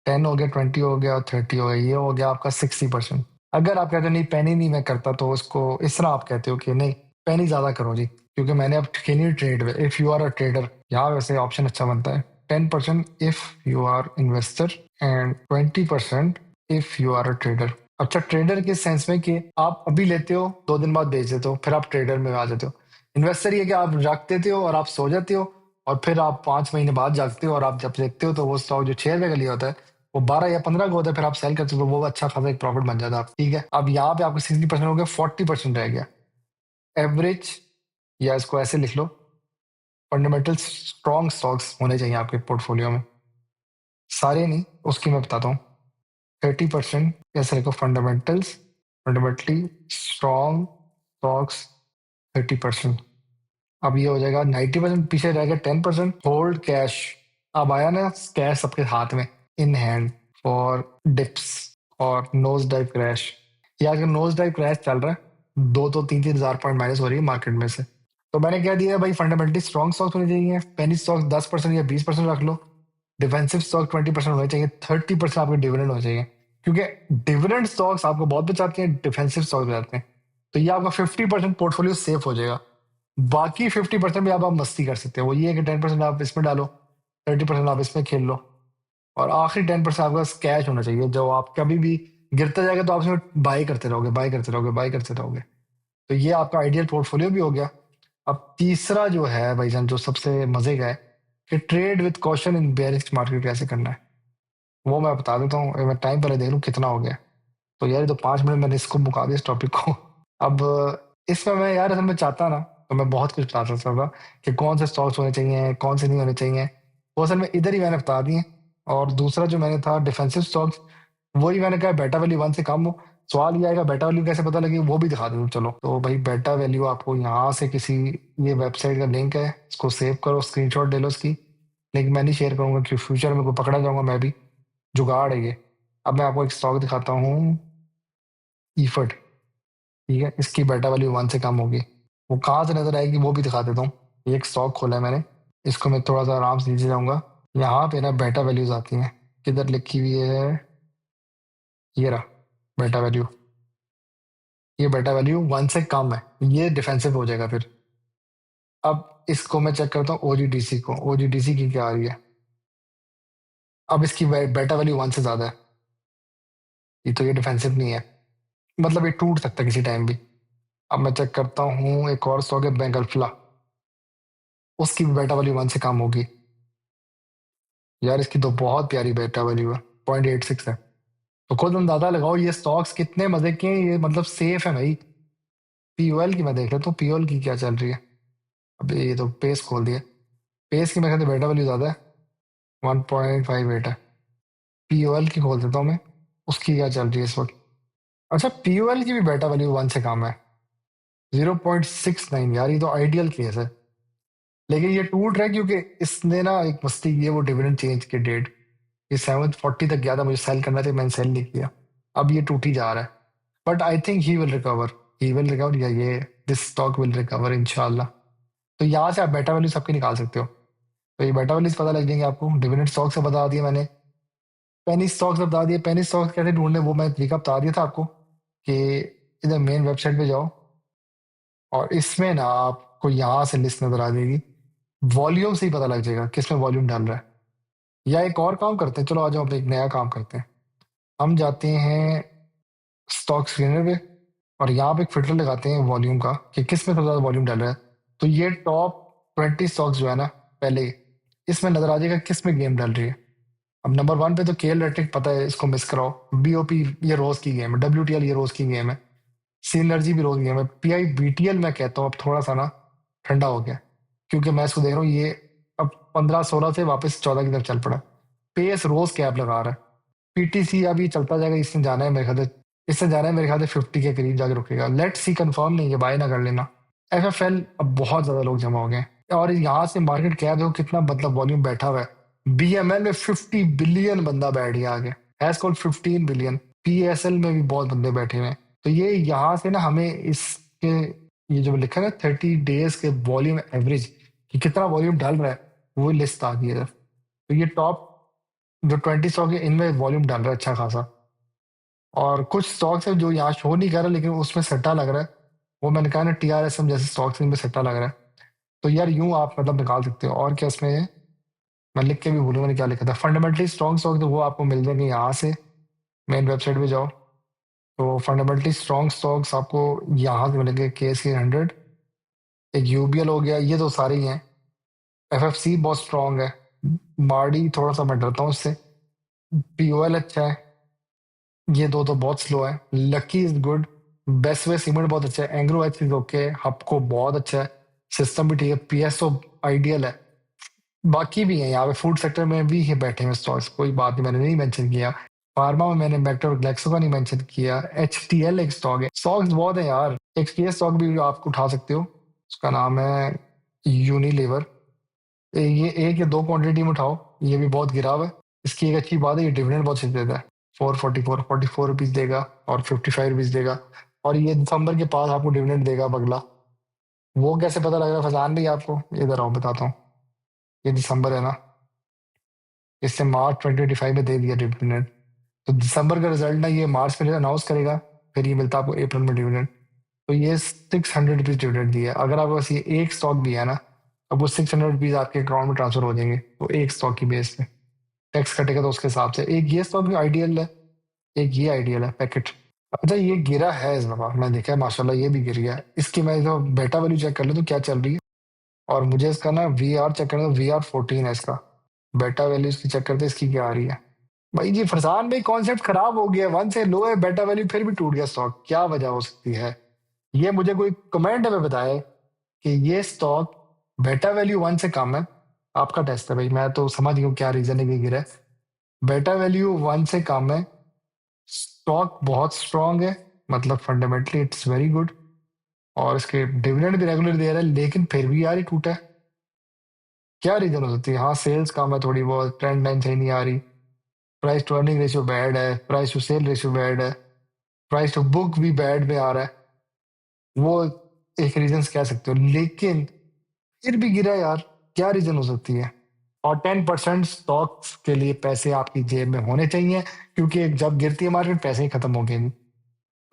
10 हो गया, 20 हो गया, 30 हो गया, ये हो गया आपका 60%। अगर आप कहते हो नहीं पेनी नहीं मैं करता, तो उसको इस तरह आप कहते हो कि नहीं पेनी ज्यादा करो जी, क्योंकि मैंने अब खेली ट्रेड में, if you are a trader, यहाँ वैसे ऑप्शन अच्छा बनता है। 10% if you are investor and 20% if you are a trader. अच्छा, ट्रेडर के सेंस में कि आप अभी लेते हो 2 दिन बाद बेच देते हो, फिर आप ट्रेडर में आ जाते हो। इन्वेस्टर ये कि आप रख देते हो और आप सो जाते हो, और फिर आप 5 महीने बाद जागते हो और आप जब देखते हो तो वो स्टॉक जो 6 रुपए का लिया होता है वो 12 या 15 का होता है, फिर आप सेल करते हो तो वो अच्छा खासा एक प्रॉफिट बन जाता है। ठीक है, अब यहाँ पे आपको 60% हो गया, 40% रह गया एवरेज, या इसको ऐसे लिख लो, फंडामेंटल स्ट्रॉन्ग स्टॉक्स होने चाहिए आपके पोर्टफोलियो में। सारे नहीं, उसकी मैं बताता हूँ। 30% ऐसे लिखो, फंडामेंटली स्ट्रॉन्ग स्टॉक्स 30%। अब ये हो जाएगा 90%, पीछे रह गया 10%। होल्ड कैश, अब आया ना कैश सबके हाथ में, इन हैंड फॉर डिप्स और नोज डाइव क्रैश। ये आजकल नोज डाइव क्रैश चल रहा है, 2-3 हजार पॉइंट माइनस हो रही है मार्केट में से। तो मैंने क्या दिया भाई, फंडामेंटली स्ट्रॉन्ग स्टॉक्स होने चाहिए, पेनी स्टॉक्स 10% या 20% रख लो, डिफेंसिव स्टॉक 20% होने चाहिए, 30% आपके डिविडेंड होने चाहिए, क्योंकि डिविडेंड स्टॉक्स आपको बहुत बचाते हैं, डिफेंसिव स्टॉक बचाते हैं। तो ये आपका 50% पोर्टफोलियो सेफ हो जाएगा। बाकी 50% भी आप मस्ती कर सकते हो, वो ये है कि 10% आप इसमें डालो, 30% आप इसमें खेल लो, और आखिरी 10% आपका कैश होना चाहिए, जो आप कभी भी गिरता जाएगा तो आप इसमें बाई करते रहोगे, बाई करते रहोगे, बाई करते रहोगे। तो ये आपका आइडियल पोर्टफोलियो भी हो गया। अब तीसरा जो है भाईजान, जो सबसे मजे का है कि trade with caution in bearish market कैसे करना है, वो मैं बता देता हूँ। मैं टाइम पहले देख लूँ कितना हो गया। तो यार ये तो 5 मिनट मैंने इसको मुका दिया, इस टॉपिक को। अब इसमें मैं यार असल में चाहता ना तो मैं बहुत कुछ बता सकता था कि कौन से स्टॉक्स होने चाहिए, कौन से नहीं होने चाहिए, वो असल में इधर ही मैंने बता दिए। और दूसरा जो मैंने था डिफेंसिव स्टॉक्स, वही मैंने कहा बेटा वैल्यू 1 से कम हो। सवाल ये आएगा बेटा वैल्यू कैसे पता लगी, वो भी दिखा दूँ। चलो तो भाई बेटा वैल्यू आपको यहाँ से किसी, ये वेबसाइट का लिंक है, इसको सेव करो, स्क्रीनशॉट ले लो इसकी। लिंक मैं नहीं शेयर करूंगा क्योंकि फ्यूचर में को पकड़ा जाऊंगा मैं भी, जुगाड़ है ये। अब मैं आपको एक स्टॉक दिखाता हूँ, ईफर्ट। ठीक है, इसकी बेटा वैल्यू 1 से कम होगी, वो कहाँ से नजर आएगी वो भी दिखा देता हूँ। एक स्टॉक खोला है मैंने, इसको मैं थोड़ा सा आराम से नीचे जाऊंगा, यहाँ पे ना बेटा वैल्यूज आती हैं, किधर लिखी हुई है, ये रहा बेटा वैल्यू। ये बेटा वैल्यू 1 से कम है, ये डिफेंसिव हो जाएगा फिर। अब इसको मैं चेक करता हूँ OGDC को, OGDC की क्या आ रही है। अब इसकी बेटा वैल्यू 1 से ज्यादा है, ये डिफेंसिव नहीं है, मतलब ये टूट सकता है किसी टाइम भी। अब मैं चेक करता हूँ एक और स्टॉक है बैंक अल्फला, उसकी भी बेटा वैल्यू 1 से कम होगी। यार इसकी तो बहुत प्यारी बेटा वैल्यू है, 0.86 है। तो खुद अंदाजा लगाओ ये स्टॉक्स कितने मजे के हैं, ये मतलब सेफ है भाई। POL की मैं देख लेता हूँ, POL की क्या चल रही है। अब ये तो पेस खोल दिया, पेस की मेरे ख्याल से बेटा वैल्यू ज्यादा है, 1.58 है। पीओएल की खोल देता हूँ मैं, उसकी क्या चल रही है इस वक्त। अच्छा, पीओएल की भी बेटा वैल्यू 1 से कम है, 0.69 यार, ये तो आइडियल केस है। लेकिन ये टूट रहा है क्योंकि इसने ना एक मस्ती की है, वो डिविडेंड चेंज की डेट, ये 740 तक गया था, मुझे सेल करना था, मैंने सेल नहीं किया, अब ये टूट ही जा रहा है। But I think he will recover या ये दिस स्टॉक विल रिकवर इंशाल्लाह। तो यहाँ से आप बेटा वैल्यू सबके निकाल सकते हो। तो ये बेटा वैल्यूज पता लग जाएंगे आपको, डिविडेंड स्टॉक से बता दिया मैंने, पेनी स्टॉक से बता दिया। पेनी स्टॉक कैसे ढूंढने वो मैं तरीका बता दिया था आपको कि इधर मेन वेबसाइट पे जाओ और इसमें ना आपको यहाँ से लिस्ट नजर आ जाएगी, वॉल्यूम से ही पता लग जाएगा किसमें वॉल्यूम डाल रहा है। या एक और काम करते हैं, चलो आज हम एक नया काम करते हैं, हम जाते हैं स्टॉक स्क्रीनर पे और यहाँ पे एक फिल्टर लगाते हैं वॉल्यूम का कि किस में सबसे ज्यादा वॉल्यूम डाल रहा है। तो ये टॉप 20 स्टॉक्स जो है ना पहले, इसमें नजर आ जाएगा किस में गेम डाल रही है। अब नंबर 1 पे तो केएल रेटिक पता है, इसको मिस कराओ। बीओपी ये रोज की गेम है, डब्ल्यूटीएल ये रोज की गेम है, सीनर्जी भी रोज की गेम है। पीआई बीटीएल मैं कहता हूँ अब थोड़ा सा ना ठंडा हो गया, क्योंकि मैं इसको देख रहा हूँ ये अब 15-16 से वापस 14 की तरफ चल पड़ा। पेस रोज कैप लगा रहा है। पीटीसी अब ये चलता जाएगा, इसने जाना है मेरे ख्याल से, इससे जाना है मेरे ख्याल से 50 के करीब जाके रुकेगा। लेट्स सी, कंफर्म नहीं है, बाय ना कर लेना। एफएफएल अब बहुत ज्यादा लोग जमा हो गए हैं और यहाँ से मार्केट कैप देखो कितना मतलब वॉल्यूम बैठा हुआ है। बीएमएल में 50 बिलियन बंदा बैठ गया आगे, हैज कॉल्ड 15 बिलियन। पीएसएल में भी बहुत बंदे बैठे हुए हैं। तो ये यहाँ से ना हमें इसके, ये जो लिखा है ना 30 डेज के वॉल्यूम एवरेज कि कितना वॉल्यूम डाल रहा है, वो लिस्ट आ गई है। तो ये टॉप जो 20 स्टॉक है इनमें वॉल्यूम डाल रहा है अच्छा खासा। और कुछ स्टॉक्स है जो यहाँ शो नहीं कर रहा लेकिन उसमें सट्टा लग रहा है, वो मैंने कहा ना टीआरएसएम जैसे स्टॉक्स इनमें सट्टा लग रहा है। तो यार यूं आप मतलब निकाल सकते हो। और क्या इसमें है, मैं लिख के भी भूलूं मैंने क्या लिखा था। फंडामेंटली स्ट्रॉन्ग स्टॉक तो वो आपको मिल जाएंगे यहाँ से, मेन वेबसाइट पे जाओ तो फंडामेंटली स्ट्रॉन्ग स्टॉक्स आपको यहाँ से मिलेंगे। KC 100, एक यूबीएल हो गया, ये तो सारे ही हैं। एफएफसी बहुत स्ट्रॉन्ग है। मार्डी थोड़ा सा मैं डरता हूँ इससे। पीओएल अच्छा है। ये दो तो बहुत स्लो है। Lucky is good. Bestway cement बहुत अच्छा है। Engro H is okay. Hubco बहुत अच्छा है। सिस्टम भी ठीक है। पीएसओ आइडियल है। बाकी भी हैं यहाँ पे, फूड सेक्टर में भी है बैठे हुए स्टॉक्स, कोई बात नहीं, मैंने नहीं मेंशन किया। फार्मा में मैंने मेक्टर और ग्लेक्सो का नहीं मेंशन किया। HTL एक स्टॉक है। स्टॉक्स बहुत है यार। एक ये स्टॉक भी आप उठा सकते हो, उसका नाम है यूनिलीवर। ये एक या दो क्वांटिटी में उठाओ, ये भी बहुत गिरा हुआ है। इसकी एक अच्छी बात है, ये डिविडेंड बहुत अच्छी देता है। 44 रुपीज देगा और 55 रुपीज देगा। और ये दिसंबर के पास आपको डिविडेंड देगा बगला। वो कैसे पता लग रहा है फैजान भाई आपको, इधर आओ बताता हूँ। ये दिसंबर है ना, इससे मार्च 2025 में दे दिया डिविडेंड। तो दिसंबर का रिजल्ट ना ये मार्च में अनाउंस करेगा, फिर ये मिलता है आपको अप्रैल में डिविडेंड। तो ये 600 रुपीज डिविडेंड दिया है। अगर आपके पास ये एक स्टॉक भी है ना, अब वो 600 रुपीज आपके अकाउंट में ट्रांसफर हो जाएंगे, तो एक स्टॉक की बेस पे टैक्स कटेगा तो उसके हिसाब से। एक ये स्टॉक भी आइडियल है, एक ये आइडियल है पैकेट। अच्छा, ये गिरा है इस दफा, मैं देखा है माशाल्लाह ये भी गिर गया है। इसकी मैं जो बेटा वैल्यू चेक कर लूँ तो क्या चल रही है, और मुझे इसका ना VR चेक करना, तो VR 14 है इसका। बेटा वैल्यू इसकी चेक करते हैं, इसकी क्या आ रही है। भाई जी फरसान भाई, कॉन्सेप्ट खराब हो गया, 1 से लो है बेटा वैल्यू, फिर भी टूट गया स्टॉक, क्या वजह हो सकती है। ये मुझे कोई कमेंट में बताए कि ये स्टॉक बेटा वैल्यू 1 से कम है। आपका टेस्ट है भाई, मैं तो समझ गया हूँ क्या रीजन है कि गिरा है। बेटा वैल्यू 1 से कम है, स्टॉक बहुत स्ट्रांग है, मतलब फंडामेंटली इट्स वेरी गुड, और इसके डिविडेंड भी रेगुलर दे रहा है, लेकिन फिर भी यार ही टूटा है। क्या रीजन हो सकती है। हाँ सेल्स कम है थोड़ी बहुत, ट्रेंड लाइन सही नहीं आ रही, price to earning ratio bad है, price to sale ratio bad है, प्राइस टू बुक भी बैड में आ रहा है। वो एक रीजन कह सकते हो, लेकिन फिर भी गिरा यार, क्या रीजन हो सकती है। और 10% स्टॉक्स के लिए पैसे आपकी जेब में होने चाहिए, क्योंकि जब गिरती है मार्केट पैसे ही खत्म हो गए नहीं,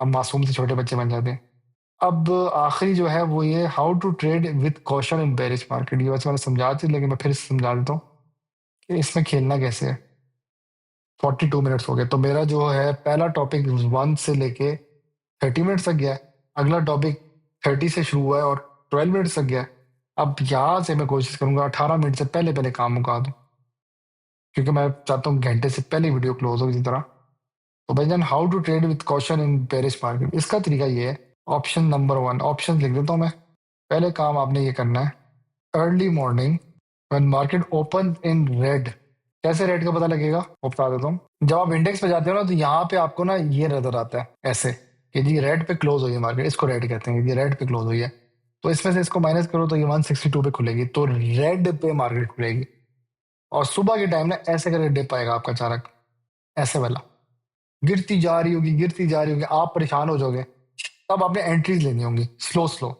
हम मासूम से छोटे बच्चे बन जाते हैं। अब आखिरी जो है वो ये, how to trade with caution in bearish market. ये वैसे मैंने समझा थी लेकिन मैं फिर से समझा देता हूँ कि इसमें खेलना कैसे है। 42 मिनट्स हो गए, तो मेरा जो है पहला टॉपिक 1 से लेके 30 मिनट्स तक गया है। अगला टॉपिक 30 से शुरू हुआ है और 12 मिनट्स तक गया है। अब यहाँ से मैं कोशिश करूंगा 18 मिनट से पहले पहले काम मुका दूं, क्योंकि मैं चाहता हूँ घंटे से पहले वीडियो क्लोज हो इसी तरह। तो भाईजान, how to trade with caution in bearish market, इसका तरीका ये है। ऑप्शन नंबर 1, ऑप्शन लिख देता हूँ मैं। पहले काम आपने ये करना है, early morning when market open in red, कैसे रेट का पता लगेगा वो बता देता हूँ। जब आप इंडेक्स पे जाते हो ना तो यहाँ पे आपको ना ये नजर आता है ऐसे कि जी रेड पे क्लोज हुई है मार्केट, इसको रेड कहते हैं, ये रेड पे क्लोज हुई है। तो इसमें से इसको माइनस करो तो ये 162 पे खुलेगी, तो रेड पे मार्केट खुलेगी। और सुबह के टाइम ना ऐसे करके डिप आएगा आपका अचानक, ऐसे वाला गिरती जा रही होगी, गिरती जा रही होगी, आप परेशान हो जाओगे। तब आपने एंट्रीज लेनी होंगी slow slow,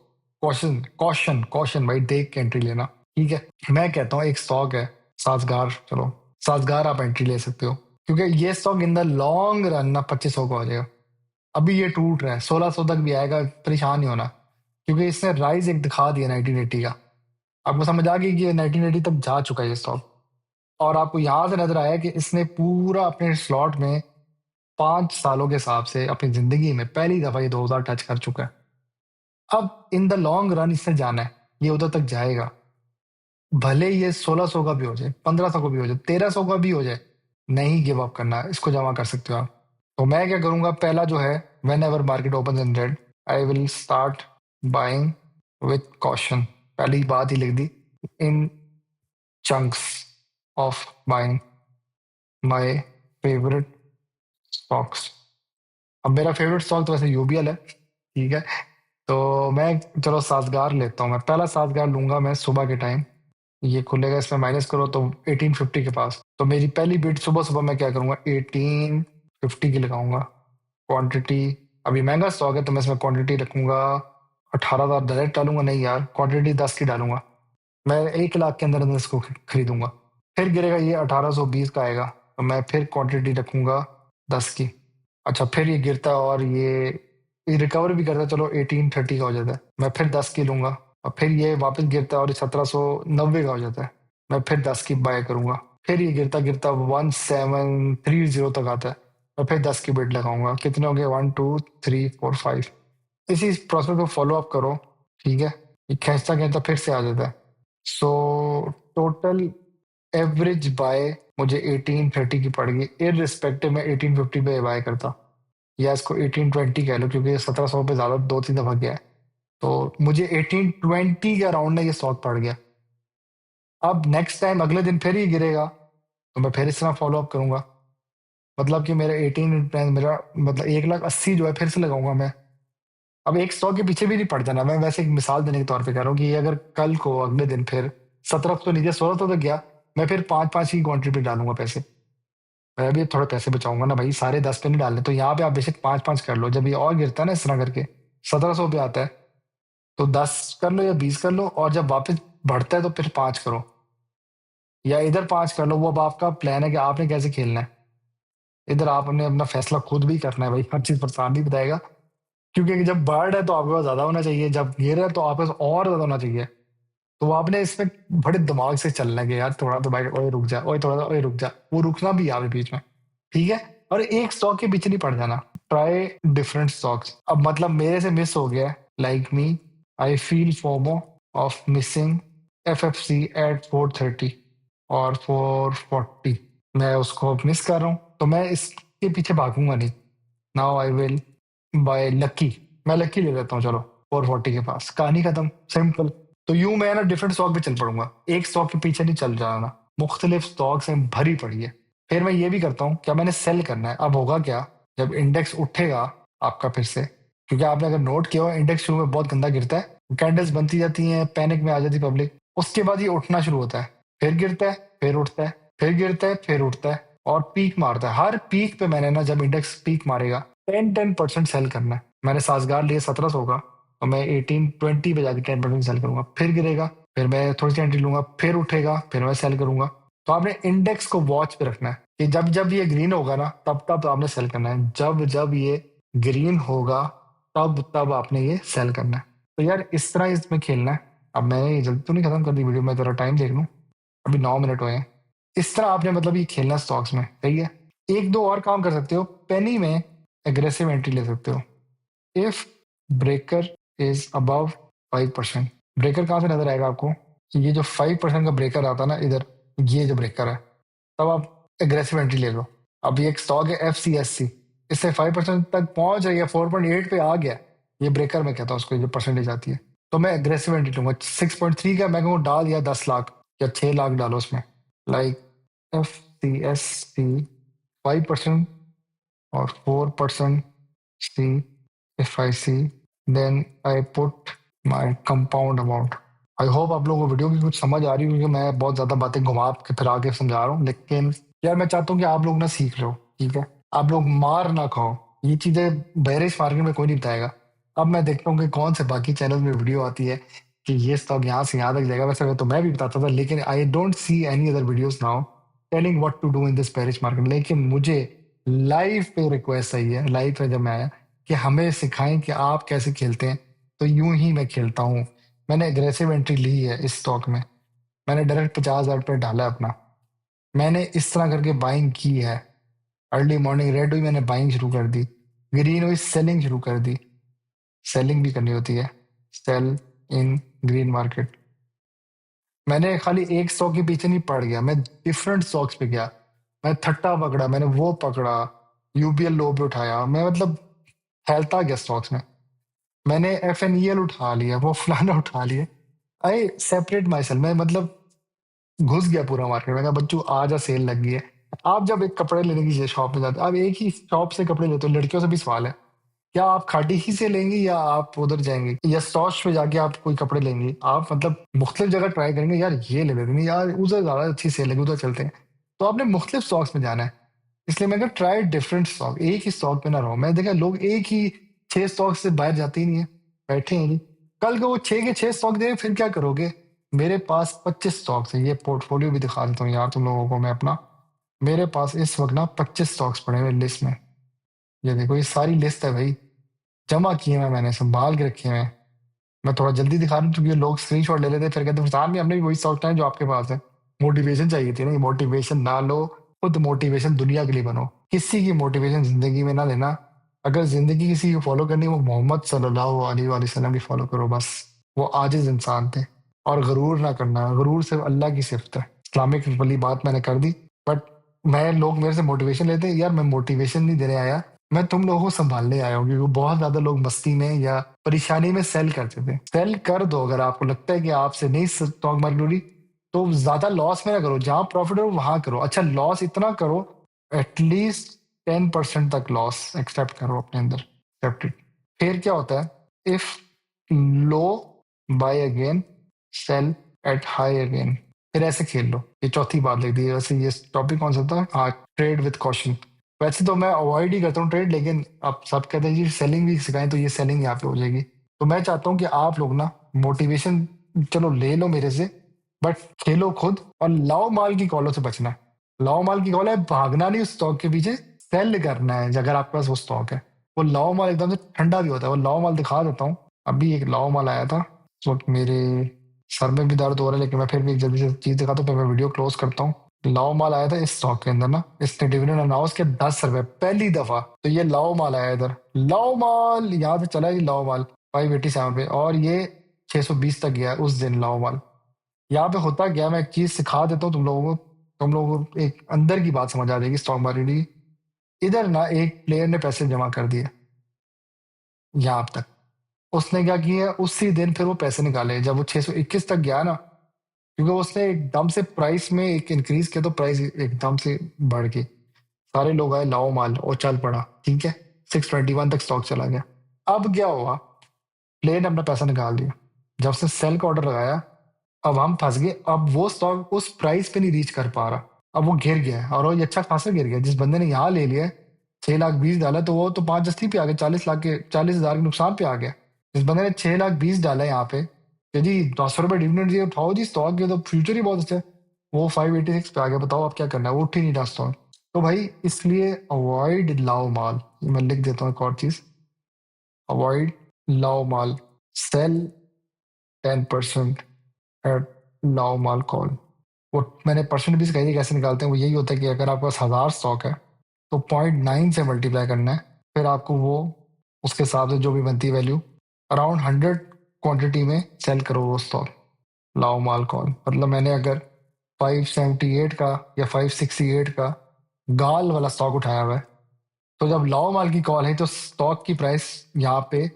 caution caution caution भाई, देख के एंट्री लेना। ठीक है, मैं कहता हूँ एक स्टॉक है साजगार, चलो साजगार आप एंट्री ले सकते हो, क्योंकि ये stock in the long run ना 2500 का हो जाएगा। अभी ये टूट रहा है, 1600 तक भी आएगा, परेशान नहीं होना, क्योंकि इसने राइज एक दिखा दिया 1980 का। आपको समझ आ गई कि 1980 तक जा चुका है ये स्टॉक। और आपको यहां से नजर आया कि इसने पूरा अपने स्लॉट में 5 सालों के हिसाब से अपनी जिंदगी में पहली दफा ये 2000 टच कर चुका है। अब इन द लॉन्ग रन इसने जाना है, ये उधर तक जाएगा, भले ये 1600 का भी हो जाए, 1500 का भी हो जाए, 1300 का भी हो जाए, नहीं गिव अप करना है, इसको जमा कर सकते हो आप। तो मैं क्या करूंगा, पहला जो है, whenever market open in red I will start buying with caution. पहली बात ही लिख दी, in chunks of buying my favourite stocks. अब मेरा फेवरेट स्टॉक तो वैसे यूबीएल है, ठीक है। तो मैं चलो साजगार लेता हूँ, मैं पहला साजगार लूंगा मैं सुबह के टाइम, ये खुलेगा, इसमें माइनस करो तो 1850 के पास। तो मेरी पहली बिट सुबह सुबह मैं क्या करूंगा, 1850 की लगाऊंगा। क्वांटिटी, अभी महंगा स्टॉक है तो मैं इसमें क्वांटिटी रखूंगा 18,000 डायरेक्ट डालूंगा, नहीं यार क्वांटिटी 10 की डालूंगा। मैं 1 लाख के अंदर अंदर इसको खरीदूंगा। फिर गिरेगा ये 1820 का आएगा, तो मैं फिर क्वांटिटी रखूंगा 10 की। अच्छा फिर ये गिरता है और ये रिकवर भी करता है, चलो 1830 का हो जाता है, मैं फिर 10 की लूंगा। और फिर ये वापस गिरता है और 1790 का हो जाता है, मैं फिर 10 की बाय करूंगा। फिर ये गिरता गिरता 1730 तक आता है, मैं फिर 10 की बिड लगाऊंगा। कितने हो गए, 1 2 3 4 5। इसी प्रोसेस को फॉलो अप करो, ठीक है। ये खींचता खींचता फिर से आ जाता है। सो टोटल एवरेज बाय मुझे 1830 की पड़ेगी, इररिस्पेक्टिव मैं 1850 पे बाय करता, या इसको 1820 कह लो, क्योंकि 1700 पे ज्यादा 2 3 दफा गया है। तो मुझे 1820 के अराउंड ना ये स्टॉक पड़ गया। अब नेक्स्ट टाइम अगले दिन फिर ही गिरेगा तो मैं फिर इस तरह फॉलो अप करूंगा, मतलब कि मेरा 18 मेरा मतलब 1,80,000 जो है फिर से लगाऊंगा मैं। अब एक स्टॉक के पीछे भी नहीं पड़ जाना, मैं वैसे एक मिसाल देने के तौर पे कह रहा हूँ कि ये अगर कल को अगले दिन फिर 1700 नीचे 1600 तक गया, मैं फिर 5 5 की क्वांटिटी पे डालूंगा पैसे। मैं भी थोड़े पैसे बचाऊंगा ना भाई, सारे 10 पे नहीं डालने। तो यहाँ पे आप बेशक 5 5 कर लो, जब ये और गिरता है ना इस तरह करके 1700 पे आता है, तो 10 कर लो या 20 कर लो, और जब वापस बढ़ता है तो फिर 5 करो, या इधर 5 कर लो। वो अब आपका प्लान है कि आपने कैसे खेलना है, इधर आपने अपना फैसला खुद भी करना है भाई, हर चीज परेशान नहीं बताएगा। क्योंकि जब बर्ड है तो आपके पास ज्यादा होना चाहिए, जब गिर है तो आपके पास और ज्यादा होना चाहिए। तो आपने इसमें बड़े दिमाग से चलना है कि यार थोड़ा तो भाई, ओए रुक जा, ओए थोड़ा सा, ओए रुक जा, वो रुकना भी है बीच में, ठीक है। और एक स्टॉक के पीछे नहीं पड़ जाना, ट्राई डिफरेंट स्टॉक्स। अब मतलब मेरे से मिस हो गया, like me I feel FOMO of missing FFC at 430 और 440, मैं उसको मिस कर रहा हूँ, तो मैं इसके पीछे भागूंगा नहीं। Now I will buy lucky, मैं लकी ले लेता हूँ, चलो 440 के पास, कहानी खत्म, सिंपल। तो यूं मैं ना डिफरेंट स्टॉक पे चल पड़ूंगा, एक स्टॉक के पीछे नहीं चल जाना, मुख्तलिफ स्टॉक से भरी पड़ी है। फिर मैं ये भी करता हूँ, क्या मैंने सेल करना है। अब होगा क्या, जब इंडेक्स उठेगा आपका फिर से, क्योंकि आपने अगर नोट किया हो इंडेक्स शुरू में बहुत गंदा गिरता है, कैंडल्स बनती जाती हैं, पैनिक में आ जाती पब्लिक, उसके बाद ये उठना शुरू होता है, फिर गिरता है, फिर उठता है, फिर गिरता है, फिर उठता है, और पीक मारता है। हर पीक पे मैंने ना, जब इंडेक्स पीक मारेगा 10% सेल करना है। मैंने साजगार लिए 1700 का, और मैं 1820 पे जाके 10% सेल करूंगा, फिर गिरेगा, फिर मैं थोड़ी सी एंट्री लूंगा, फिर उठेगा, फिर मैं सेल करूंगा। तो आपने इंडेक्स को वॉच पे रखना है कि जब जब ये ग्रीन होगा ना, तब तब आपने सेल करना है, जब जब ये ग्रीन होगा तब तब आपने ये सेल करना है। तो यार इस तरह इसमें खेलना है। अब मैंने ये जल्दी तो नहीं खत्म कर दी वीडियो, मैं जरा टाइम देख लूँ, अभी 9 मिनट हुए हैं। इस तरह आपने मतलब ये खेलना स्टॉक्स में, सही है। एक दो और काम कर सकते हो, पेनी में एग्रेसिव एंट्री ले सकते हो, if breaker is above 5%। Breaker कहाँ से नजर आएगा आपको, ये जो 5% का ब्रेकर आता है ना इधर, ये जो ब्रेकर है, तब आप एग्रेसिव एंट्री ले लो। अब ये एक स्टॉक है FCSC, इससे 5% तक पहुंच रही है, 4.8 पे आ गया, ये ब्रेकर में कहता हूँ उसको, जो परसेंटेज आती है। तो मैं एग्रेसिव एंट्री लूंगा, 6.3 का मैं कहूँ डाल, या 10 लाख या 6 लाख डालो उसमें, like CSC 5% or 4% C if I see, then I put my compound amount. I hope आप लोगों को वीडियो की कुछ समझ आ रही है, क्योंकि मैं बहुत ज्यादा बातें घुमा के फिरा के समझा रहा हूँ, लेकिन यार मैं चाहता हूँ कि आप लोग ना सीख लो, ठीक है? आप लोग मार ना खाओ, ये चीजें बेरिश मार्केट में कोई नहीं बताएगा। अब मैं देखता हूँ कि कौन से बाकी चैनल में वीडियो आती है कि ये स्टॉक यहाँ से यहाँ तक जाएगा, वैसे तो मैं भी बताता था, लेकिन I don't see any other videos now telling what to do in this bearish market. लेकिन मुझे लाइव पे रिक्वेस्ट आई है, लाइव पे जब मैं आया कि हमें सिखाएं कि आप कैसे खेलते हैं, तो यूं ही मैं खेलता हूँ। मैंने एग्रेसिव एंट्री ली है इस स्टॉक में, मैंने डायरेक्ट 50,000 रुपये डाला अपना, मैंने इस तरह करके बाइंग की है। अर्ली मॉर्निंग रेड हुई, मैंने बाइंग शुरू कर दी, ग्रीन हुई सेलिंग शुरू कर दी। सेलिंग भी करनी होती है, सेल इन ग्रीन मार्केट। मैंने खाली एक स्टॉक के पीछे नहीं पड़ गया, मैं डिफरेंट स्टॉक्स पे गया। मैं थट्टा पकड़ा, मैंने वो पकड़ा, यूबीएल लो पे उठाया, मैं मतलब फैलता गया स्टॉक्स में। मैंने FNEL उठा लिया, वो फलाना उठा लिया। आई सेपरेट माई सेल, मैं मतलब घुस गया पूरा मार्केट में, कहा बच्चू आ जा सेल लग गई है। आप जब एक कपड़े लेने की शॉप में जाते हो, आप एक ही शॉप से कपड़े लेते हो, लड़कियों से भी सवाल है, क्या आप खाटी ही से लेंगे या आप उधर जाएंगे या स्टॉच पे जाके आप कोई कपड़े लेंगे? आप मतलब मुख्तलिफ जगह ट्राई करेंगे, यार ये ले लेते हैं, यार उधर ज्यादा अच्छी सेल लगी उधर चलते हैं। तो आपने मुख्तलिफ स्टॉक्स में जाना है, इसलिए मैं ट्राई डिफरेंट स्टॉक, एक ही स्टॉक पे ना रहो। मैं देखा लोग एक ही 6 स्टॉक से बाहर जाते ही नहीं है, बैठे हैं जी। कल को वो 6 के 6 स्टॉक दे, फिर क्या करोगे? मेरे पास 25 स्टॉक्स है, ये पोर्टफोलियो भी दिखा देता हूँ यार तुम लोगों को मैं अपना। मेरे पास इस वक्त ना 25 स्टॉक्स पड़े हुए लिस्ट में, ये देखो ये सारी लिस्ट है भाई, जमा किए हुए मैंने, संभाल के रखे हुए हैं। मैं थोड़ा जल्दी दिखा रहा हूँ क्योंकि लोग स्क्रीनशॉट ले लेते हैं, फिर कहते हैं फरसान भी हमने भी वही स्टॉक है जो आपके पास है। मोटिवेशन चाहिए थी ना, मोटिवेशन ना लो, खुद मोटिवेशन दुनिया के लिए बनो, किसी की मोटिवेशन जिंदगी में ना लेना। अगर जिंदगी किसी को फॉलो करनी है, वो मोहम्मद सल्लल्लाहु अलैहि वसल्लम की फॉलो करो बस। वो आजिज इंसान थे। और गरूर ना करना, गरूर सिर्फ अल्लाह की सिफत है। इस्लामिक वाली बात मैंने कर दी, बट मैं लोग मेरे से मोटिवेशन लेते हैं, यार मैं मोटिवेशन नहीं देने आया, मैं तुम लोगों को संभालने आया हूँ, क्योंकि बहुत ज्यादा लोग मस्ती में या परेशानी में सेल करते थे। सेल कर दो, अगर आपको लगता है कि आपसे नहीं स्टॉक मार्केट हो रही, तो ज्यादा लॉस में ना करो, जहां प्रॉफिट हो वहां करो। अच्छा लॉस इतना करो, एटलीस्ट 10% तक लॉस एक्सेप्ट करो अपने अंदर, एक्सेप्ट इट। फिर क्या होता है, if low buy again, sell at high again, फिर ऐसे खेल लो। ये चौथी बात लिख दी। वैसे ये टॉपिक कौन सा था? हाँ, ट्रेड विद कॉशन। वैसे तो मैं अवॉइड ही करता हूँ ट्रेड, लेकिन अब सब कहते हैं जी सेलिंग भी सिखाएं, तो ये सेलिंग यहाँ पे हो जाएगी। तो मैं चाहता हूँ कि आप लोग ना मोटिवेशन चलो ले लो मेरे से, बट खेलो खुद, और लाओ माल की कॉलों से बचना है। लाओ माल की कॉल है भागना नहीं उस स्टॉक के पीछे, सेल करना है अगर आपके पास वो स्टॉक है। वो लाओ माल एकदम से ठंडा भी होता है, वो लाओ माल दिखा देता हूँ। अभी एक लाओ माल आया था, इस वक्त मेरे सर में भी दर्द हो रहा है, लेकिन मैं फिर भी एक जल्दी से चीज दिखाता हूँ, फिर मैं वीडियो क्लोज करता हूँ। लाओ माल आया था इस स्टॉक के अंदर ना, इसने डिविडेंड अनाउंस किया 10 रुपए पहली दफा, तो ये लाओ माल आया इधर। लाओ माल यहाँ से चला, ये लाओ माल 587 पे, और ये 620 तक गया उस दिन लाओ माल। यहाँ पे होता क्या, मैं एक चीज सिखा देता हूँ तुम लोगों को, तुम लोगों को एक अंदर की बात समझ आ जाएगी स्टॉक मार्केट की। इधर ना एक प्लेयर ने पैसे जमा कर दिए यहाँ तक, उसने क्या किया, उसी दिन फिर वो पैसे निकाले जब वो 621 तक गया ना, क्योंकि उसने एकदम से प्राइस में एक इंक्रीज किया, तो प्राइस एकदम से बढ़ गई। सारे लोग आए, लाओ माल, और चल पड़ा, ठीक है। 621 तक स्टॉक चला गया। अब क्या हुआ, प्लेयर ने अपना पैसा निकाल दिया, जब से सेल का ऑर्डर लगाया, अब हम फंस गए। अब वो स्टॉक उस प्राइस पे नहीं रीच कर पा रहा, अब वो गिर गया है, और वो ये अच्छा खासा गिर गया। जिस बंदे ने यहाँ ले लिया 6 लाख 20 डाला, तो वो तो 5 10 पे आ गया, 40 लाख के 40,000 के नुकसान पे आ गया। जिस बंदे ने 6 लाख 20 डाला यहाँ पे, कि जी 10 रुपए डिविडेंड दिए, उठाओ जी स्टॉक के, तो फ्यूचर ही बहुत अच्छा है, वो 586 पे आ गया। बताओ अब क्या करना है, वो उठ ही नहीं रहा स्टॉक। तो भाई इसलिए अवॉइड लाओ माल, मैं लिख देता हूँ एक और चीज, अवॉइड लाओ माल, सेल 10% एट लाओ माल कॉल। वो मैंने परसेंट भी सिखाई थी कैसे निकालते हैं, वो यही होता है कि अगर आपके पास 1000 स्टॉक है, तो 0.9 से मल्टीप्लाई करना है, फिर आपको वो उसके हिसाब से जो भी बनती है वैल्यू, अराउंड 100 क्वांटिटी में सेल करो वो स्टॉक, लाओ माल कॉल। मतलब मैंने अगर 578 का या 568 का गाल वाला स्टॉक उठाया हुआ है, तो जब लाओ माल की कॉल है, तो स्टॉक की प्राइस यहाँ पे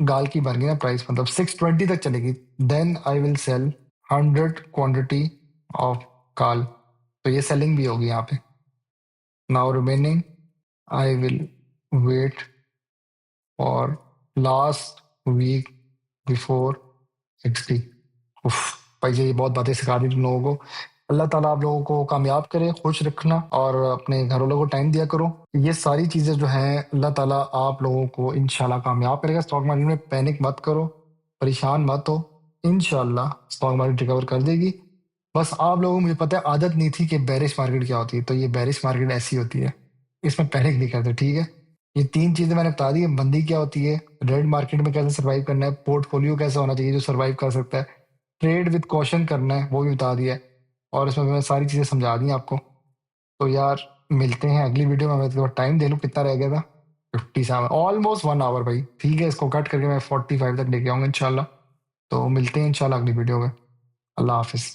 गाल की बन गई ना प्राइस, मतलब 620 तक चलेगी। Then I will sell 100 quantity of गाल, तो ये सेलिंग भी होगी यहाँ पे। Now remaining I will wait for last week before 60। उफ, भाई ये बहुत बातें सिखा दी तुम लोगों को। अल्लाह ताला आप लोगों को कामयाब करे, खुश रखना और अपने घर वालों को टाइम दिया करो। ये सारी चीजें जो हैं अल्लाह ताला आप लोगों को इंशाल्लाह कामयाब करेगा। स्टॉक मार्केट में पैनिक मत करो, परेशान मत हो, इंशाल्लाह स्टॉक मार्केट रिकवर कर देगी। बस आप लोगों को, मुझे पता है आदत नहीं थी कि बेरिश मार्केट क्या होती है, तो ये बेरिश मार्केट ऐसी होती है, इसमें पैनिक नहीं करते, ठीक है। ये 3 चीजें मैंने बता दी है। मंदी क्या होती है, रेड मार्केट में कैसे सर्वाइव करना है, पोर्टफोलियो कैसा होना चाहिए जो सर्वाइव कर सकता है, ट्रेड विद कॉशन करना है वो भी बता दिया है, और इसमें मैंने सारी चीजें समझा दी हैं आपको। तो यार मिलते हैं अगली वीडियो में। मैं थोड़ा टाइम दे लूँ, कितना रह गया था, 57, ऑलमोस्ट 1 आवर भाई, ठीक है। इसको कट करके मैं 45 तक लेके आऊंगा इंशाल्लाह। तो मिलते हैं इंशाल्लाह अगली वीडियो में। अल्लाह हाफिज।